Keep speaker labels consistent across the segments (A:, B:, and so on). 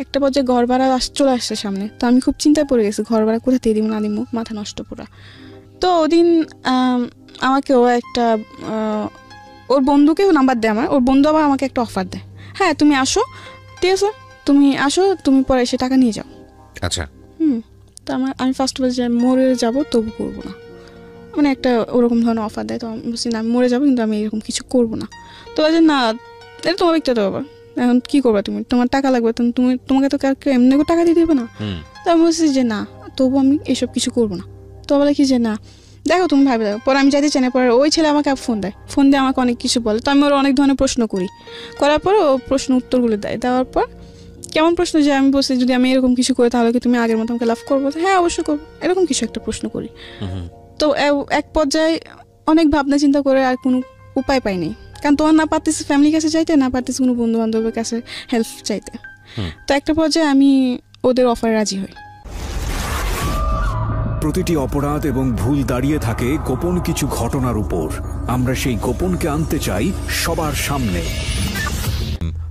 A: একটা পর্যায়ে ঘর ভাড়া চলে আসছে সামনে, তো আমি খুব চিন্তায় পড়ে গেছি ঘর ভাড়া কোথা থেকে দিব না দিব, মাথা নষ্ট পুরা। তো ওদিন আমাকে ও একটা ওর বন্ধুকেও নাম্বার দেয় আমার, ওর বন্ধু আবার আমাকে একটা অফার দেয়, হ্যাঁ তুমি আসো, ঠিক আছে তুমি আসো, তুমি পরে এসে টাকা নিয়ে যাও।
B: আচ্ছা।
A: তো আমি ফার্স্ট বলছি মরে যাবো তবু করবো না, মানে একটা ওরকম ধরনের অফার দেয়। তো আমি বলছি না আমি মরে যাবো কিন্তু আমি এরকম কিছু করবো না। তো বলছে না এটা তোমার ব্যক্তিগত ব্যাপার, এখন কী করবা তুমি, তোমার টাকা লাগবে তোমাকে তো কাউকে এমনি করে টাকা দিয়ে দেবে না। তো আমি বলছি যে না তবু আমি এসব কিছু করবো না। তো বলে কি যে না দেখো তুমি ভাবে দেখো। পরে আমি যাইতে চাই না, পরে ওই ছেলে আমাকে ফোন দেয়, ফোন দিয়ে আমাকে অনেক কিছু বলে। তো আমি ওর অনেক ধরনের প্রশ্ন করার পর ও প্রশ্ন উত্তরগুলো দেওয়ার পর কেমন প্রশ্ন যে আমি বলছি যদি আমি এরকম কিছু করি তাহলে কি তুমি আগের মতো আমাকে লাভ করবো, হ্যাঁ অবশ্যই করবো, এরকম কিছু একটা প্রশ্ন করি। তো এক পর্যায়ে অনেক ভাবনা চিন্তা করে আর কোনো উপায় পাইনি, কারণ তোমার না পারতেছি ফ্যামিলির কাছে চাইতে, না পারতেছি কোনো বন্ধু বান্ধবের কাছে হেল্প চাইতে। তো একটা পর্যায়ে আমি ওদের অফারে রাজি হই।
C: প্রতিটি অপরাধ এবং ভুল দাঁড়িয়ে থাকে গোপন কিছু ঘটনার উপর। আমরা সেই গোপনকে আনতে চাই সবার সামনে।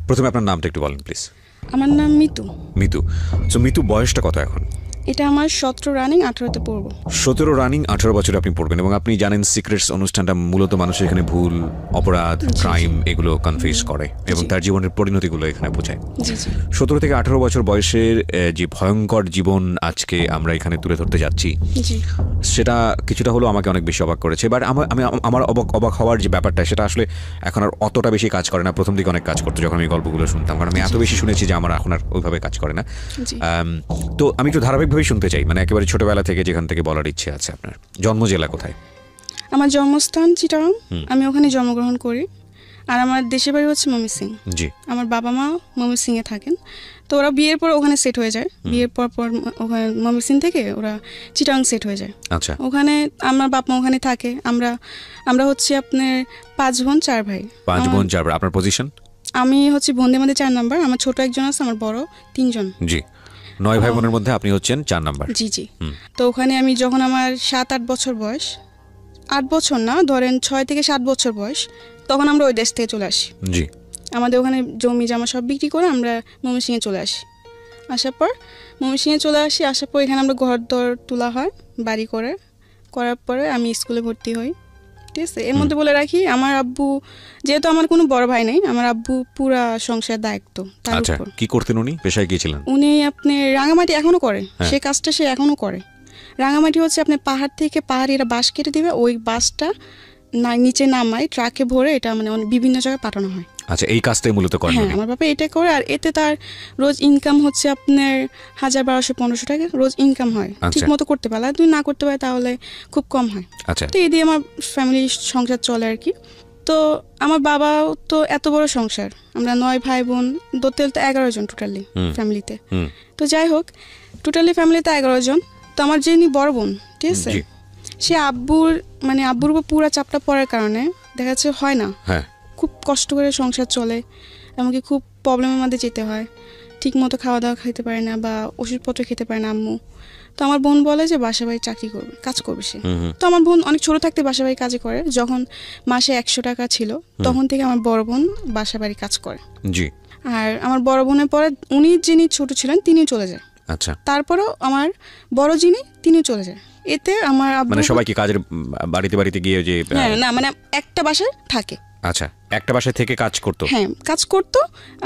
B: প্রথমে আপনার নামটা একটু বলেন প্লিজ।
A: আমার নাম মিতু।
B: মিতু, তো মিতু বয়সটা কত এখন?
A: এটা আমার 17 রানিং 18তে পড়বো।
B: 17 রানিং 18 বছরে আপনি পড়বেন, এবং আপনি জানেন সিক্রেটস অনুষ্ঠানটা মূলত মানুষের এখানে ভুল, অপরাধ, ক্রাইম এগুলো কনফেস করে এবং তার জীবনের পরিণতিগুলো এখানে বোঝায়। 17 থেকে 18 বছর বয়সের যে ভয়ঙ্কর জীবন আজকে আমরা এখানে তুলে ধরতে যাচ্ছি, সেটা কিছুটা হলেও আমাকে অনেক বেশি অবাক করেছে। বাট আমার অবাক হওয়ার যে ব্যাপারটা সেটা আসলে এখন আর অতটা বেশি কাজ করে না। প্রথম দিকে অনেক কাজ করতো যখন আমি গল্পগুলো শুনতাম, কারণ আমি এত বেশি শুনেছি যে আমার এখন আর ওইভাবে কাজ করে না। তো আমি একটু ধারাবাহিকভাবে শুনতে চাই, মানে একেবারে ছোটবেলা থেকে যেখান থেকে বলার ইচ্ছে আছে। আপনার জন্ম জেলা কোথায়?
A: আমার জন্মস্থান চিটাগাং, আমি ওখানে জন্মগ্রহণ করি। আর আমার দেশের বাড়ি হচ্ছে ময়মনসিং। জি, আমার বাবা মা ময়মনসিংয়ে থাকেন। তো ওরা বিয়ের পর ওখানে সেট হয়ে যায়, বিয়ের পর ওখানে ময়মনসিং থেকে ওরা চিটাগাং সেট হয়ে যায়। আচ্ছা, ওখানে আমার বাপ মা ওখানে থাকে। আমরা হচ্ছে আপনার 5 বোন 4 ভাই।
B: 5 বোন 4 ভাই। আপনার পজিশন?
A: আমি হচ্ছে বোনদের মধ্যে 4 নাম্বার। আমার ছোট একজন আছে, আমার বড় 3 জন।
B: জি, 9 ভাই বোনের মধ্যে আপনি হচ্ছেন 4 নাম্বার।
A: জি জি। তো ওখানে আমি যখন আমার 7-8 বছর বয়স, 8 বছর না ধরেন 6 থেকে 7 বছর বয়স, তখন আমরা ওই দেশ থেকে চলে আসি। জি, আমাদের ওখানে জমি জমা সব বিক্রি করে আমরা ময়মনসিংহে চলে আসি। আসার পর এখানে আমরা ঘর দর তোলা হয়, বাড়ি করার পরে আমি স্কুলে ভর্তি হই। ঠিক আছে, এর মধ্যে বলে রাখি আমার আব্বু, যেহেতু আমার কোনো বড় ভাই নেই, আমার আব্বু পুরা সংসারের দায়িত্ব তার উপর।
B: কি করতেন উনি? পেশায় কি ছিলেন
A: উনি? আপনি রাঙামাটি এখনো করে, সে কাজটা সে এখনো করে। রাঙামাটি হচ্ছে আপনি পাহাড় থেকে পাহাড়িরা বাঁশ কেটে দিবে, ওই বাঁশটা নিচে নামায় ট্রাকে ভরে এটা মানে বিভিন্ন জায়গায় পাঠানো হয়।
B: আচ্ছা, এই কাজটাই মূলত করেন?
A: হ্যাঁ, আমার বাবা এটা করে। আর এতে তার রোজ ইনকাম হচ্ছে আপনার 1000-1200-1500 টাকা রোজ ইনকাম হয়। ঠিক মতো করতে পারলে, তুমি না করতে পারে তাহলে খুব কম হয়। আচ্ছা, তো এই দিয়ে আমার ফ্যামিলি সংসার চলে আর কি। তো আমার বাবাও তো এত বড় সংসার, আমরা 9 ভাই বোন, ধরতে 11 জন টোটালি ফ্যামিলিতে। তো যাই হোক, টোটালি ফ্যামিলিতে 11 জন। তো আমার যিনি বড় বোন, ঠিক আছে, সে আব্বুর উপর পুরা চাপটা পড়ার কারণে দেখা যাচ্ছে হয় না, খুব কষ্ট করে সংসার চলে, এমনকি খুব প্রবলেমের মধ্যে যেতে হয়। ঠিক মতো খাওয়া দাওয়া খেতে পারে না বা ওষুধপত্র খেতে পারে না আম্মু। তো আমার বোন বলে যে বাসা বাড়ি চাকরি করবে, কাজ করবে সে। তো আমার বোন অনেক ছোট থাকতে বাসা বাড়ি কাজে করে। যখন মাসে 100 টাকা ছিল তখন থেকে আমার বড় বোন বাসা বাড়ি কাজ করে। জি, আর আমার বড় বোনের পরে যিনি ছোট ছিলেন তিনিও চলে যায়। আচ্ছা, তারপরেও আমার বড় তিনিও চলে যায়। এতে আমার
B: মানে সবাই কি কাজের বাড়িতে গিয়ে যে
A: না মানে একটা বাসায় থাকে।
B: আচ্ছা, একটা বাসায় থেকে কাজ করতো?
A: হ্যাঁ, কাজ করতো।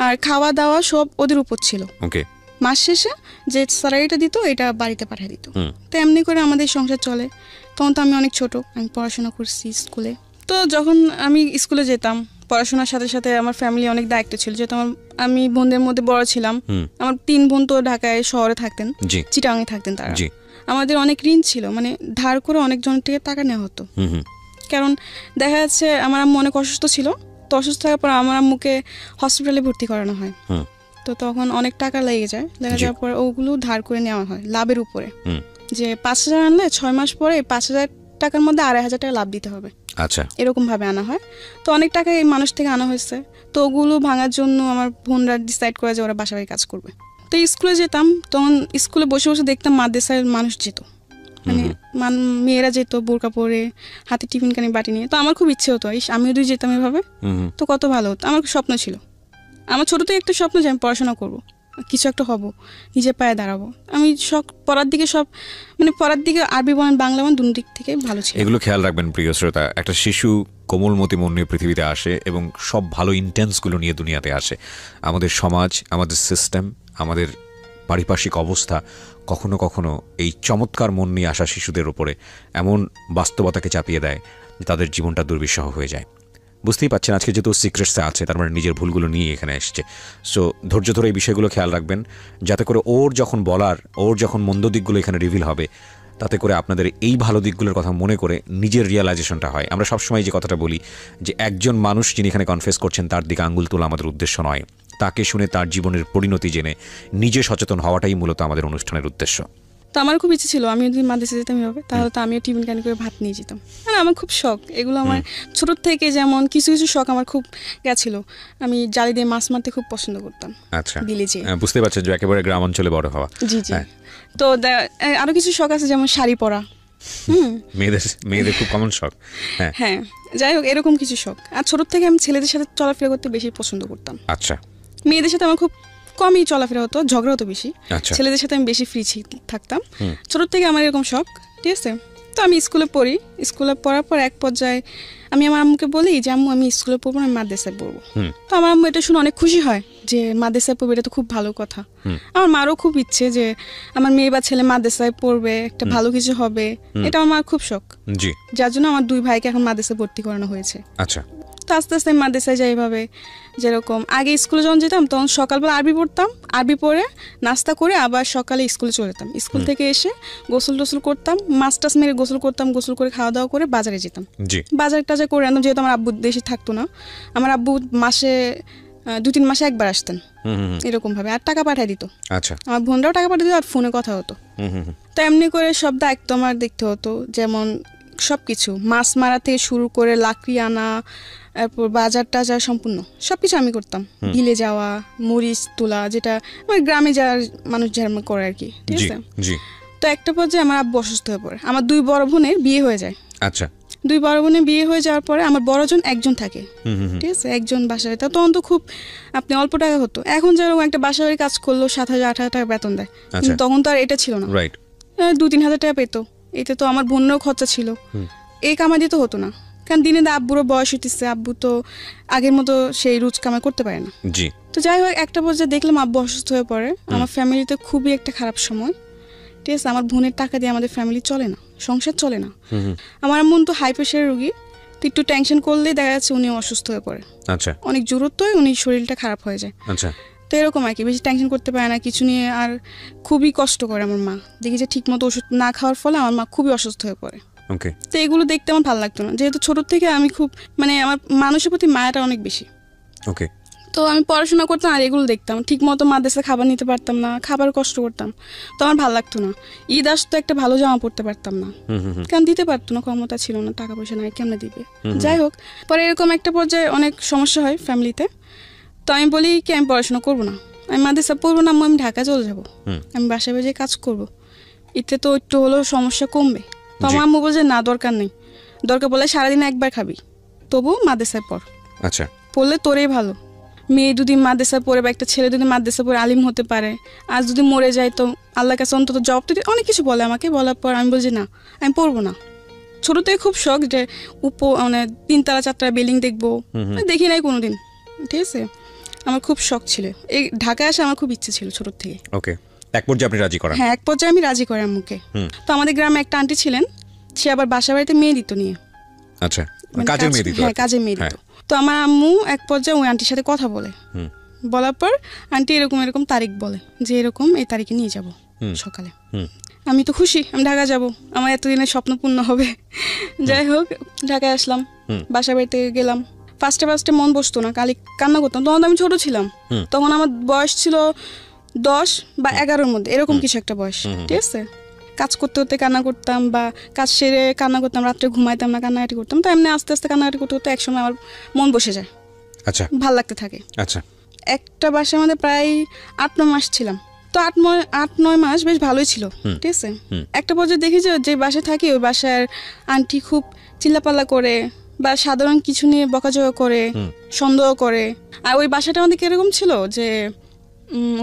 A: আর খাওয়া দাওয়া সব ওদের উপর ছিল। ওকে, মাস শেষে যে স্যালারিটা দিত এটা বাড়িতে পাঠিয়ে দিত। তো এমনি করে আমাদের সংসার চলে। তখন তো আমি অনেক ছোট, আমি পড়াশোনা করছি স্কুলে। তো যখন আমি স্কুলে যেতাম, পড়াশোনার সাথে সাথে আমার ফ্যামিলি অনেক দায়িত্ব ছিল, যেহেতু আমি বোনদের মধ্যে বড় ছিলাম। আমার 3 বোন তো ঢাকায় শহরে থাকতেন, চিটাগাংয়ে থাকতেন তারা। আমাদের অনেক ঋণ ছিল, মানে ধার করে অনেক জনের থেকে টাকা নেওয়া হতো। কারণ দেখা যাচ্ছে আমার আম্মু অনেক অসুস্থ ছিল। তো অসুস্থ থাকার পর আমার আম্মুকে হসপিটালে ভর্তি করানো হয়। তো তখন অনেক টাকা লেগে যাওয়ার পর ওগুলো ধার করে নেওয়া হয় লাভের উপরে। যে 5000 আনলে 6 মাস পরে 5000 টাকার মধ্যে 2500 টাকা লাভ দিতে হবে। আচ্ছা, এরকম ভাবে আনা হয়। তো অনেক টাকা এই মানুষ থেকে আনা হয়েছে। তো ওগুলো ভাঙার জন্য আমার বোনরা ডিসাইড করে যে ওরা বাসা বাড়ি কাজ করবে। তো স্কুলে যেতাম, তখন স্কুলে বসে বসে দেখতাম মাদ্রাসার মানুষ যেত, মানে মেয়েরা যেত বোরকা পরে, হাতে টিফিন কানি বাটি নিয়ে। তো আমার খুব ইচ্ছে হতো আমিও যদি যেতাম এভাবে, তো কত ভালো হতো। আমার স্বপ্ন ছিল, আমার ছোট থেকে একটা স্বপ্ন যে আমি পড়াশোনা করবো। কিছু একটা হব, নিজের পায়ে দাঁড়াবো। আমি শখ পড়ার দিকে পড়ার দিকে আরবি বলেন বাংলা বলেন দুই দিক থেকে ভালো ছিল।
B: এগুলো খেয়াল রাখবেন প্রিয় শ্রোতা, একটা শিশু কোমলমতি মন নিয়ে পৃথিবীতে আসে এবং সব ভালো ইন্টেন্সগুলো নিয়ে দুনিয়াতে আসে। আমাদের সমাজ, আমাদের সিস্টেম, আমাদের পারিপার্শ্বিক অবস্থা কখনো কখনো এই চমৎকার মন নিয়ে আসা শিশুদের ওপরে এমন বাস্তবতাকে চাপিয়ে দেয় যে তাদের জীবনটা দুর্বিষহ হয়ে যায়। বুঝতেই পারছেন আজকে যেহেতু সিক্রেটসে আছে, তার মানে নিজের ভুলগুলো নিয়ে এখানে এসছে। সো ধৈর্য ধরে এই বিষয়গুলো খেয়াল রাখবেন, যাতে করে ওর যখন মন্দ দিকগুলো এখানে রিভিল হবে, তাতে করে আপনাদের এই ভালো দিকগুলোর কথা মনে করে নিজের রিয়েলাইজেশনটা হয়। আমরা সবসময় যে কথাটা বলি যে একজন মানুষ যিনি এখানে কনফেস করছেন তার দিকে আঙ্গুল তোলা আমাদের উদ্দেশ্য নয়, তাকে শুনে তার জীবনের পরিণতি জেনে নিজে সচেতন হওয়াটাই মূলত আমাদের অনুষ্ঠানের উদ্দেশ্য।
A: তো আমার খুব ইচ্ছে ছিল আমি যদি মাদ্রাসা যেতাম এভাবে, তাহলে তো আমিও টিফিন ক্যানি করে ভাত নিয়ে যেতাম। মানে আমার খুব শখ এগুলো, আমার ছোটোর থেকে যেমন কিছু কিছু শখ আমার খুব গেছিল। আমি জালি দিয়ে মাছ মারতে খুব পছন্দ করতাম।
B: আচ্ছা,
A: ভিলেজে।
B: বুঝতে পারছেন যে একেবারে গ্রাম অঞ্চলে বড় হওয়া।
A: জি জি। তো আরো কিছু শখ আছে, যেমন শাড়ি পরা।
B: মেয়েদের খুব কমন শখ।
A: হ্যাঁ, যাই হোক এরকম কিছু শখ। আর ছোটোর থেকে আমি ছেলেদের সাথে চলাফেরা করতে বেশি পছন্দ করতাম।
B: আচ্ছা।
A: মেয়েদের সাথে আমার খুব কমই চলাফেরা হতো, ঝগড়া হতো বেশি। ছেলেদের সাথে আমি বেশি ফ্রি থাকতাম। ছোটোর থেকে আমার এরকম শখ, ঠিক আছে। তো আমি স্কুলে পড়ি, স্কুলে পড়ার পর এক পর্যায়ে আমি আমার আম্মুকে বলি যে আম্মু আমি স্কুলে পড়বো না, আমি মাদ্রাসায় পড়বো। তো আমার আম্মু এটা শুনে অনেক খুশি হয় যে মাদ্রাসায় পড়বে, এটা তো খুব ভালো কথা। আমার মারও খুব ইচ্ছে যে আমার মেয়ে বা ছেলে মাদ্রাসায় পড়বে, একটা ভালো কিছু হবে, এটা আমার খুব শখ। যার জন্য আমার দুই ভাইকে এখন মাদ্রাসায় ভর্তি করানো হয়েছে।
B: আচ্ছা।
A: তো আস্তে আস্তে আমি মাদ্রাসায় যাই এভাবে। যেরকম আগে স্কুলে যখন যেতাম তখন সকালবেলা আরবি পড়তাম, আরবি পড়ে নাস্তা করে আবার সকালে স্কুলে চলে যেতাম। স্কুল থেকে এসে গোসল টোসল করতাম, মাছ টাছ মেরে গোসল করতাম, গোসল করে খাওয়া দাওয়া করে বাজারে যেতাম। বাজার টাজার করে আনতাম, যেহেতু আমার আব্বু দেশে থাকতো না। আমার আব্বু মাসে 2-3 মাসে একবার আসতেন এরকম ভাবে, আর টাকা পাঠিয়ে দিত।
B: আচ্ছা।
A: আমার বোনরাও টাকা পাঠিয়ে দিত, আর ফোনে কথা হতো। তো এমনি করে সব দায়িত্ব আমার দেখতে হতো, যেমন সবকিছু মাছ মারা থেকে শুরু করে লাকড়ি আনা, তারপর বাজার টাজার সম্পূর্ণ সবকিছু আমি করতাম। বিলে যাওয়া, মরিচ তোলা, যেটা আমার গ্রামে যাওয়ার মানুষ যেরকম করে আর কি, ঠিক আছে। তো একটা পর্যায়ে আমার আব্বু অসুস্থ হয়ে পড়ে, আমার 2 বড় বোনের বিয়ে হয়ে যায়।
B: আচ্ছা।
A: 2 বড় বোনের বিয়ে হয়ে যাওয়ার পরে আমার বড়জন একজন থাকে, ঠিক আছে, একজন বাসায়। তখন তো খুব আপনি অল্প টাকা হতো, এখন যেরকম একটা বাসায় কাজ করলো 7,000-8,000 টাকা বেতন দেয়, তখন তো আর এটা ছিল না। 2-3 হাজার টাকা পেতো, এতে তো আমার বোনেরও খরচা ছিল, এই কামাই দিতে হতো না। কারণ দিনে আব্বুরও বয়স হইতেছে, আব্বু তো আগের মতো সেই রোজ কামাই করতে পারে না। তো যাই হোক একটা পর্যায়ে দেখলাম আব্বু অসুস্থ হয়ে পড়ে। আমার ফ্যামিলিতে খুবই একটা খারাপ সময়, ঠিক আছে। আমার বোনের টাকা দিয়ে আমাদের ফ্যামিলি চলে না, সংসার চলে না। আমার বোন তো হাই প্রেশারের রোগী, তো একটু টেনশন করলেই দেখা যাচ্ছে উনি অসুস্থ হয়ে পড়ে। আচ্ছা। অনেক জোরত্ব হয়, উনি শরীরটা খারাপ হয়ে যায়। আচ্ছা। তো এরকম আর কি, বেশি টেনশন করতে পারে না কিছু নিয়ে, আর খুবই কষ্ট করে আমার মা। দেখি যে ঠিক মতো ওষুধ না খাওয়ার ফলে আমার মা খুবই অসুস্থ হয়ে পড়ে। তো এগুলো দেখতে আমার ভালো লাগতো না, যেহেতু ছোট থেকে আমি খুব আমার মানুষের প্রতি মায়াটা অনেক বেশি। তো আমি পড়াশোনা করতাম আর এগুলো দেখতাম, ঠিক মতো মাদ্রাসায় খাবার নিতে পারতাম না, খাবার কষ্ট করতাম, তো আমার ভালো লাগতো না। ঈদ আসতো একটা ভালো জামা পড়তে পারতাম না, কারণ দিতে পারতো না, ক্ষমতা ছিল না, টাকা পয়সা নাই, কেমনে দিবে। যাই হোক পরে এরকম একটা পর্যায়ে অনেক সমস্যা হয় ফ্যামিলিতে। তো আমি বলি কি আমি পড়াশোনা করবো না, আমি মাদ্রাসা পড়বো না, আমি ঢাকা চলে যাবো, আমি বাসায় বাজে কাজ করবো, এতে তো একটু হলেও সমস্যা কমবে। তো আমার আম্মু বলছে না দরকার নেই, দরকার বলে সারাদিন একবার খাবি, তবু মাদ্রাসায় পড়। আচ্ছা। পড়লে তোরই ভালো, মেয়ে যদি মাদ্রাসায় পড়ে বা একটা ছেলে যদি মাদ্রাসায় পড়ে আলিম হতে পারে, আর যদি মরে যায় তো আল্লাহর কাছে অন্তত জবাব দিতে, অনেক কিছু বলে আমাকে। বলার পর আমি বলছি না আমি পড়বো না। ছোটো থেকে খুব শখ যে 3 তলা 4 তলা বিল্ডিং দেখবো, দেখি নাই কোনোদিন, ঠিক আছে। আমার খুব শখ ছিল, এই ঢাকায় আসা আমার খুব ইচ্ছে ছিল ছোটোর থেকে।
B: এক পর্যায়ে আপনি রাজি করেন?
A: হ্যাঁ, এক পর্যায়ে আমি রাজি করি আম্মুকে। তো আমাদের গ্রামে একটা আন্টি ছিলেন, সে আবার বাসা বাড়িতে মেয়ে দিত নিয়ে। আচ্ছা, কাজের মেয়ে দিত। হ্যাঁ, কাজের মেয়ে দিত। তো আমার আম্মু এক পর্যায়ে ওই আন্টির সাথে কথা বলে, বলার পর আন্টি এরকম এরকম তারিখ বলে যে এরকম এই তারিখে নিয়ে যাব সকালে। আমি তো খুশি, আমি ঢাকা যাব, আমার এতদিনের স্বপ্ন পূর্ণ হবে। যাই হোক ঢাকায় আসলাম, বাসা বাড়িতে গেলাম। ফার্স্টে মন বসতো না, কালি কান্না করতাম। তখন আমি ছোট ছিলাম, তখন আমার বয়স ছিল 10 বা 11-র মধ্যে, এরকম কিছু একটা বয়স, ঠিক আছে। কাজ করতে করতে কান্না করতাম, বা কাজ সেরে কান্না করতাম, রাত্রে ঘুমাইতাম না, কান্নাকাটি করতাম। তো এমনি আস্তে আস্তে কান্নাকাটি করতে করতে একসময় আমার মন বসে যায়। আচ্ছা। ভাল লাগতে থাকে। আচ্ছা। একটা বাসার মধ্যে প্রায় 8-9 মাস ছিলাম। তো 8-9 মাস বেশ ভালোই ছিল, ঠিক আছে। একটা পর্যায়ে দেখি যে বাসায় থাকি ওই বাসার আন্টি খুব চিল্লাপাল্লা করে বা সাধারণ কিছু নিয়ে বকাঝকা করে, সন্দেহ করে। আর ওই বাসাটা আমাদের কিরকম ছিল যে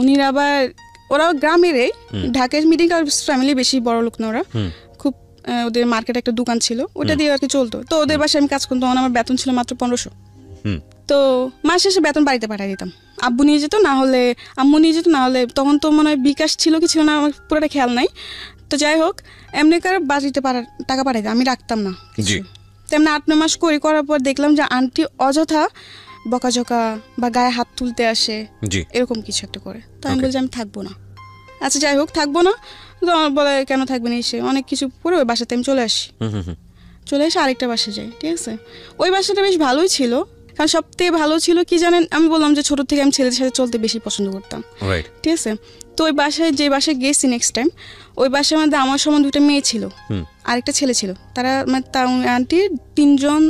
A: উনি আবার ওরাও গ্রামেরই, ঢাকায় মিডিল ক্লাস ফ্যামিলি, বেশি বড় লোক না ওরা। খুব ওদের মার্কেটে একটা দোকান ছিল, ওটা দিয়ে আর কি চলতো। তো ওদের বাসায় আমি কাজ করতাম, আমার বেতন ছিল মাত্র 1500। তো মাস শেষে বেতন বাড়িতে পাঠিয়ে দিতাম। আব্বু নিয়ে যেত, না হলে আম্মু নিয়ে যেত, না হলে তখন তো মনে হয় বিকাশ ছিল কি ছিল না আমার পুরোটা খেয়াল নাই। তো যাই হোক, এমনি করে বাড়িতে টাকা পাঠাই দিতাম, আমি রাখতাম না কিছু। তেমনি 8-9 মাস করার পর দেখলাম যে আন্টি অযথা বকাঝকা বা গায়ে হাত তুলতে আসে, এরকম কিছু একটা করে। তো আমি বলছি আমি থাকবো না। আচ্ছা যাই হোক, থাকবো না। তো আমার বলে কেন থাকবে না, এসে অনেক কিছু পরে ওই বাসাতে আমি চলে আসি। চলে এসে আরেকটা বাসায় যাই, ঠিক আছে। ওই বাসাটা বেশ ভালোই ছিল, কারণ সবথেকে ভালো ছিল কি জানেন, আমি বললাম যে ছোট থেকে আমি ছেলেদের সাথে চলতে বেশি পছন্দ করতাম, ঠিক আছে। তো ওই বাসায়, যে বাসায় গেছি নেক্সট টাইম, ওই বাসার মধ্যে আমার সমান 2টা মেয়ে ছিল, আরেকটা ছেলে ছিল। তারা মানে আন্টির 3 জন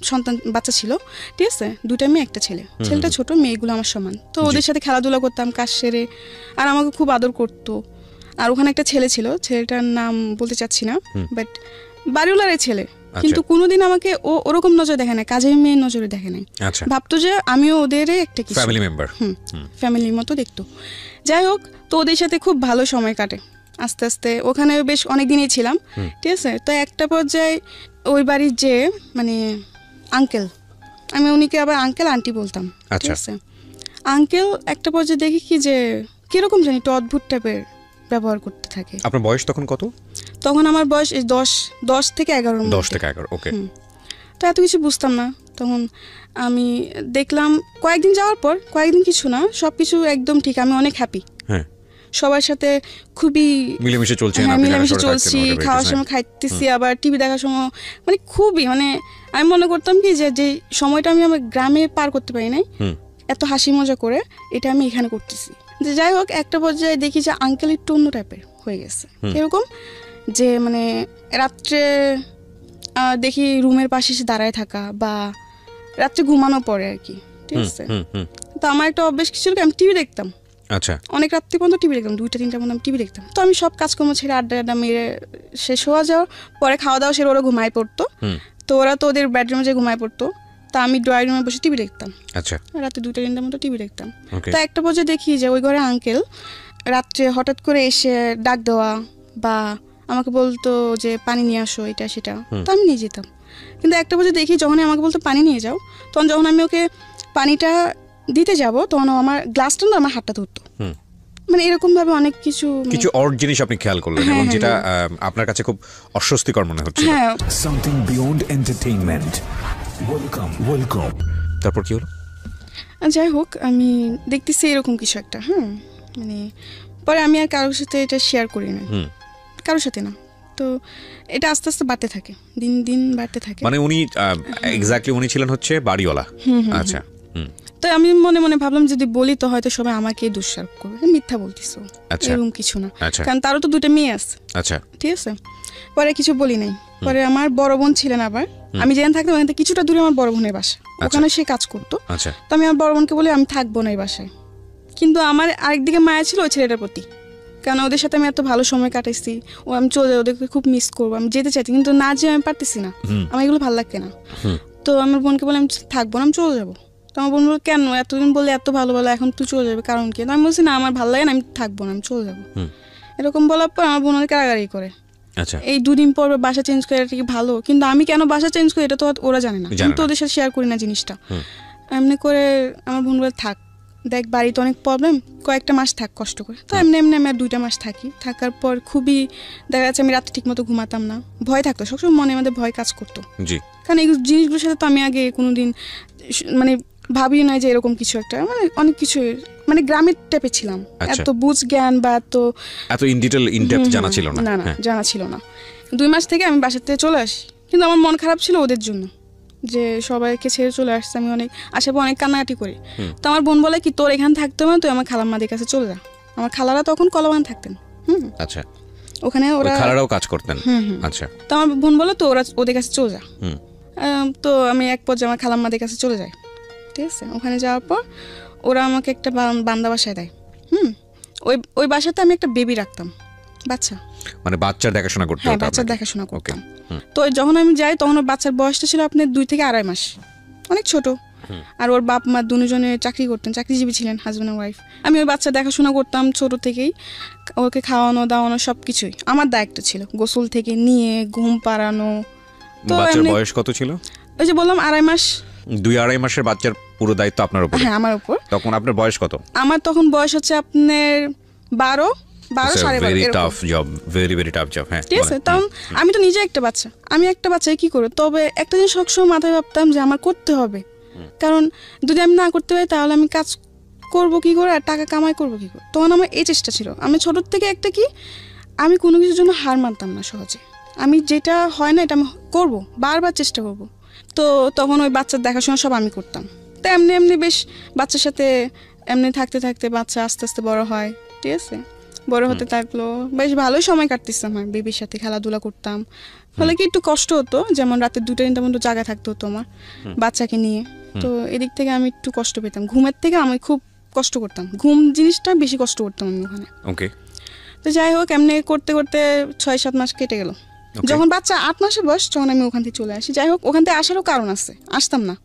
A: সন্তান বাচ্চা ছিল, ঠিক আছে। 2টা মেয়ে, একটা ছেলে। ছেলেটা ছোট, মেয়েগুলো আমার সমান। তো ওদের সাথে খেলাধুলা করতাম কাজ সেরে, আর আমাকে খুব আদর করতো। আর ওখানে একটা ছেলে ছিল, ছেলেটার নাম বলতে চাচ্ছি না, বাট বাড়িওয়ালার ছেলে, কিন্তু কোনোদিন আমাকে ওরকম নজরে দেখে না, কাজের মেয়ের নজরে দেখে নাই। ভাবতো যে আমিও ওদের একটা কিছু ফ্যামিলি মেম্বার, ফ্যামিলির মতো দেখতো। যাই হোক, তো ওদের সাথে খুব ভালো সময় কাটে। আস্তে আস্তে ওখানে বেশ অনেক দিনই ছিলাম, ঠিক আছে। তো একটা পর্যায়ে ওই বাড়ির যে মানে আঙ্কেল, আমি উনিকে আবার আঙ্কেল আন্টি বলতাম, ঠিক আছে। আঙ্কেল একটা পর্যায়ে দেখি কি যে কিরকম জানি একটু অদ্ভুত টাইপের ব্যবহার করতে থাকে।
B: আপনার বয়স তখন কত?
A: তখন আমার বয়স 10 থেকে 11।
B: 10 থেকে 11, ওকে।
A: তো এত কিছু বুঝতাম না তখন। আমি দেখলাম কয়েকদিন যাওয়ার পর, কয়েকদিন কিছু না, সবকিছু একদম ঠিক, আমি অনেক হ্যাপি। সবার সাথে খুবই মিলেমিশে চলছি, খাওয়ার সময় খাইতেছি, আবার টিভি দেখার সময় মানে খুবই, মানে আমি মনে করতাম কি যে সময়টা আমি আমার গ্রামে পার করতে পারি নাই এত হাসি মজা করে, এটা আমি এখানে করতেছি। যাই হোক, একটা পর্যায়ে দেখি যে আঙ্কেল একটু অন্য টাইপের হয়ে গেছে। এরকম যে মানে রাত্রে দেখি রুমের পাশে এসে দাঁড়ায় থাকা, বা রাত্রে ঘুমানো পরে আর কি, ঠিক আছে। তো আমার একটা অভ্যেস কি ছিল, আমি টিভি দেখতাম। আচ্ছা, অনেক রাত্রি পর্যন্ত টিভি দেখতাম, 2টা-3টা পর্যন্ত আমি টিভি দেখতাম। তো আমি সব কাজকর্ম ছেড়ে আড্ডা মেরে শেষ হওয়া যাওয়ার পরে, খাওয়া দাওয়া সেরে ওরা ঘুমায় পড়তো। তো ওরা তো ওদের বেডরুমে যে ঘুমায় পড়তো, তা আমি ড্রয়িং রুমে বসে টিভি দেখতাম। আচ্ছা, রাতে 2টা-3টার মতো টিভি দেখতাম। তো একটা পর্যায়ে দেখি যে ওই ঘরে আঙ্কেল রাত্রে হঠাৎ করে এসে ডাক দেওয়া, বা আমাকে বলতো যে পানি নিয়ে আসো, এটা সেটা। তো আমি নিয়ে যেতাম। কিন্তু একটা পর্যায়ে দেখি যখন আমাকে বলতো পানি নিয়ে যাও, তখন যখন আমি ওকে পানিটা দিতে যাব, তখন আমার গ্লাসটা না আমার হাতটা ধরতো। মানে এরকম ভাবে অনেক কিছু
B: অড জিনিস আপনি খেয়াল করলেন, এবং যেটা আপনার কাছে খুব অস্বস্তিকর মনে হচ্ছে।
C: Something beyond entertainment. ওয়েলকাম।
B: তারপর কি হলো?
A: যাই হোক, আমি দেখতেছি এরকম কিছু একটা, মানে পরে আমি আর কারোর সাথে এটা শেয়ার করি না, কারোর সাথে না। তো এটা আস্তে আস্তে বাড়তে থাকে, দিন দিন বাড়তে থাকে।
B: মানে উনি এক্স্যাক্টলি উনি ছিলেন হচ্ছে বাড়িওয়ালা। আচ্ছা।
A: তো আমি মনে মনে ভাবলাম যদি বলি তো হয়তো সবাই আমাকে দোষারোপ করবে, মিথ্যা বলতিছো, এরকম কিছু না, কারণ তারও তো 2টা মেয়ে আছে। আচ্ছা, ঠিক আছে। পরে কিছু বলি নাই। পরে আমার বড় বোন ছিলেন, আবার আমি যেখানে থাকতাম ওখান থেকে কিছুটা দূরে আমার বড় বোনের বাসা, ওখানে সে কাজ করতো। তো আমি আমার বড় বোনকে বলি আমি থাকবো না এই বাসায়। কিন্তু আমার আরেকদিকে মায়া ছিল ওই ছেলেটার প্রতি, কারণ ওদের সাথে আমি এত ভালো সময় কাটাইছি, ও আমি চলে যাই, ওদেরকে খুব মিস করবো, আমি যেতে চাইছি, কিন্তু না যে আমি পারতেছি না, আমার এগুলো ভালো লাগছে না। তো আমার বোনকে বলে আমি থাকবো না, আমি চলে যাবো। তো আমার বোন বলল কেন, এতদিন বলে এত ভালো এখন তুই চলে যাবে, কারণ কি? আমি বলছি না আমার ভালো লাগে না, আমি থাকবো না, আমি চলে যাবো। এরকম বলার পর আমার বোন অনেক কারাগারি করে। এই 2 দিন পর বাসা চেঞ্জ করে, এটা কি ভালো? কিন্তু আমি কেন বাসা চেঞ্জ করি এটা তো ওরা জানে না, আমি তো ওদের সাথে শেয়ার করি না জিনিসটা। এমনি করে আমার বোন বলে থাক, দেখ বাড়িতে অনেক প্রবলেম, কয়েকটা মাস থাক কষ্ট করে। তো এমনি আমি আর 2টা মাস থাকি। থাকার পর খুবই দেখা যাচ্ছে আমি রাতে ঠিক মতো ঘুমাতাম না, ভয় থাকতো সবসময়, মনের মধ্যে ভয় কাজ করতো। কারণ এই জিনিসগুলোর সাথে তো আমি আগে কোনোদিন মানে ভাবি না যে এরকম কিছু একটা, মানে অনেক কিছু, মানে গ্রামের টাইপে ছিলাম, এত বুঝ জ্ঞান বা
B: এত ইন ডেপথ জানা ছিল না,
A: জানা ছিল না। 2 মাস থেকে আমি বাসা থেকে চলে আসি, কিন্তু আমার মন খারাপ ছিল ওদের জন্য, যে সবাইকে ছেড়ে চলে আসছে। আমি অনেক আশেপাশে অনেক কান্নাকাটি করি। তো আমার বোন বলে কি তোর এখানে থাকতে হবে, তুই আমার খালাম্মাদের কাছে চলে যা। আমার খালারা তখন কলাবাগান থাকতেন।
B: আচ্ছা,
A: ওখানে ওরা
B: খালারাও কাজ করতেন। আচ্ছা,
A: তো আমার বোন বলে তো ওরা ওদের কাছে চলে যা। তো আমি এক পর্যায়ে আমার খালাম্মাদের কাছে চলে যাই, ঠিক আছে। ওখানে যাওয়ার পর ওরা আমাকে একটা বান্দা বাসায় দেয়। ওই বাসাতে আমি একটা বেবি রাখতাম, বাচ্চা,
B: মানে বাচ্চার দেখাশোনা করতে।
A: হ্যাঁ, বাচ্চার দেখাশোনা করতাম। তো যখন আমি যাই তখন ওর বাচ্চার বয়সটা ছিল আপনার 2 থেকে 2.5 মাস, অনেক ছোট। আর ওর বাপ মা দুজনে চাকরি করতেন, চাকরিজীবী ছিলেন, হাজব্যান্ড আর ওয়াইফ। আমি ওই বাচ্চা দেখাশোনা করতাম ছোট থেকেই, ওকে খাওয়ানো দাওয়ানো সব কিছুই আমার দায়িত্ব ছিল, গোসল থেকে নিয়ে ঘুম পাড়ানো।
B: তো বাচ্চার বয়স কত ছিল?
A: ওই যে বললাম 2.5 মাস।
B: 2-2.5 মাসের বাচ্চার পুরো দায়িত্ব আপনার উপর?
A: হ্যাঁ আমার উপর।
B: তখন আপনার বয়স কত?
A: আমার তখন বয়স হচ্ছে আপনার 12 12
B: very tough job, very tough job. হ্যাঁ
A: ঠিক আছে। তখন আমি তো নিজে একটা বাচ্চা, আমি একটা বাচ্চায় কি করে, তবে একটা জিনিস সবসময় মাথায় ভাবতাম যে আমার করতে হবে, কারণ যদি আমি না করতে পারি তাহলে আমি কাজ করবো কি করে আর টাকা কামাই করবো কি করে। তখন আমার এই চেষ্টা ছিল। আমি ছোট থেকে একটা কি, আমি কোনো কিছুর জন্য হার মানতাম না সহজে। আমি যেটা হয় না এটা আমি করবো, বারবার চেষ্টা করব। তো তখন ওই বাচ্চার দেখাশোনা সব আমি করতাম। তো এমনি এমনি বেশ বাচ্চার সাথে এমনি থাকতে থাকতে বাচ্চা আস্তে আস্তে বড় হয়, ঠিক আছে। বড় হতে থাকলো, বেশ ভালোই সময় কাটতেছে আমার, বেবির সাথে খেলাধুলা করতাম। ফলে কি একটু কষ্ট হতো, যেমন রাতে 2-3টা পর্যন্ত জায়গা থাকতে হতো আমার বাচ্চাকে নিয়ে। তো এদিক থেকে আমি একটু কষ্ট পেতাম, ঘুমের থেকে আমি খুব কষ্ট করতাম, ঘুম জিনিসটা বেশি কষ্ট করতাম আমি ওখানে।
B: ওকে।
A: তো যাই হোক এমনি করতে করতে 6-7 মাস কেটে গেল। যখন বাচ্চা 8 মাসের বয়স তখন আমি ওখান থেকে চলে আসি। যাই হোক ওখান থেকে আসারও কারণ আছে, আসতাম না,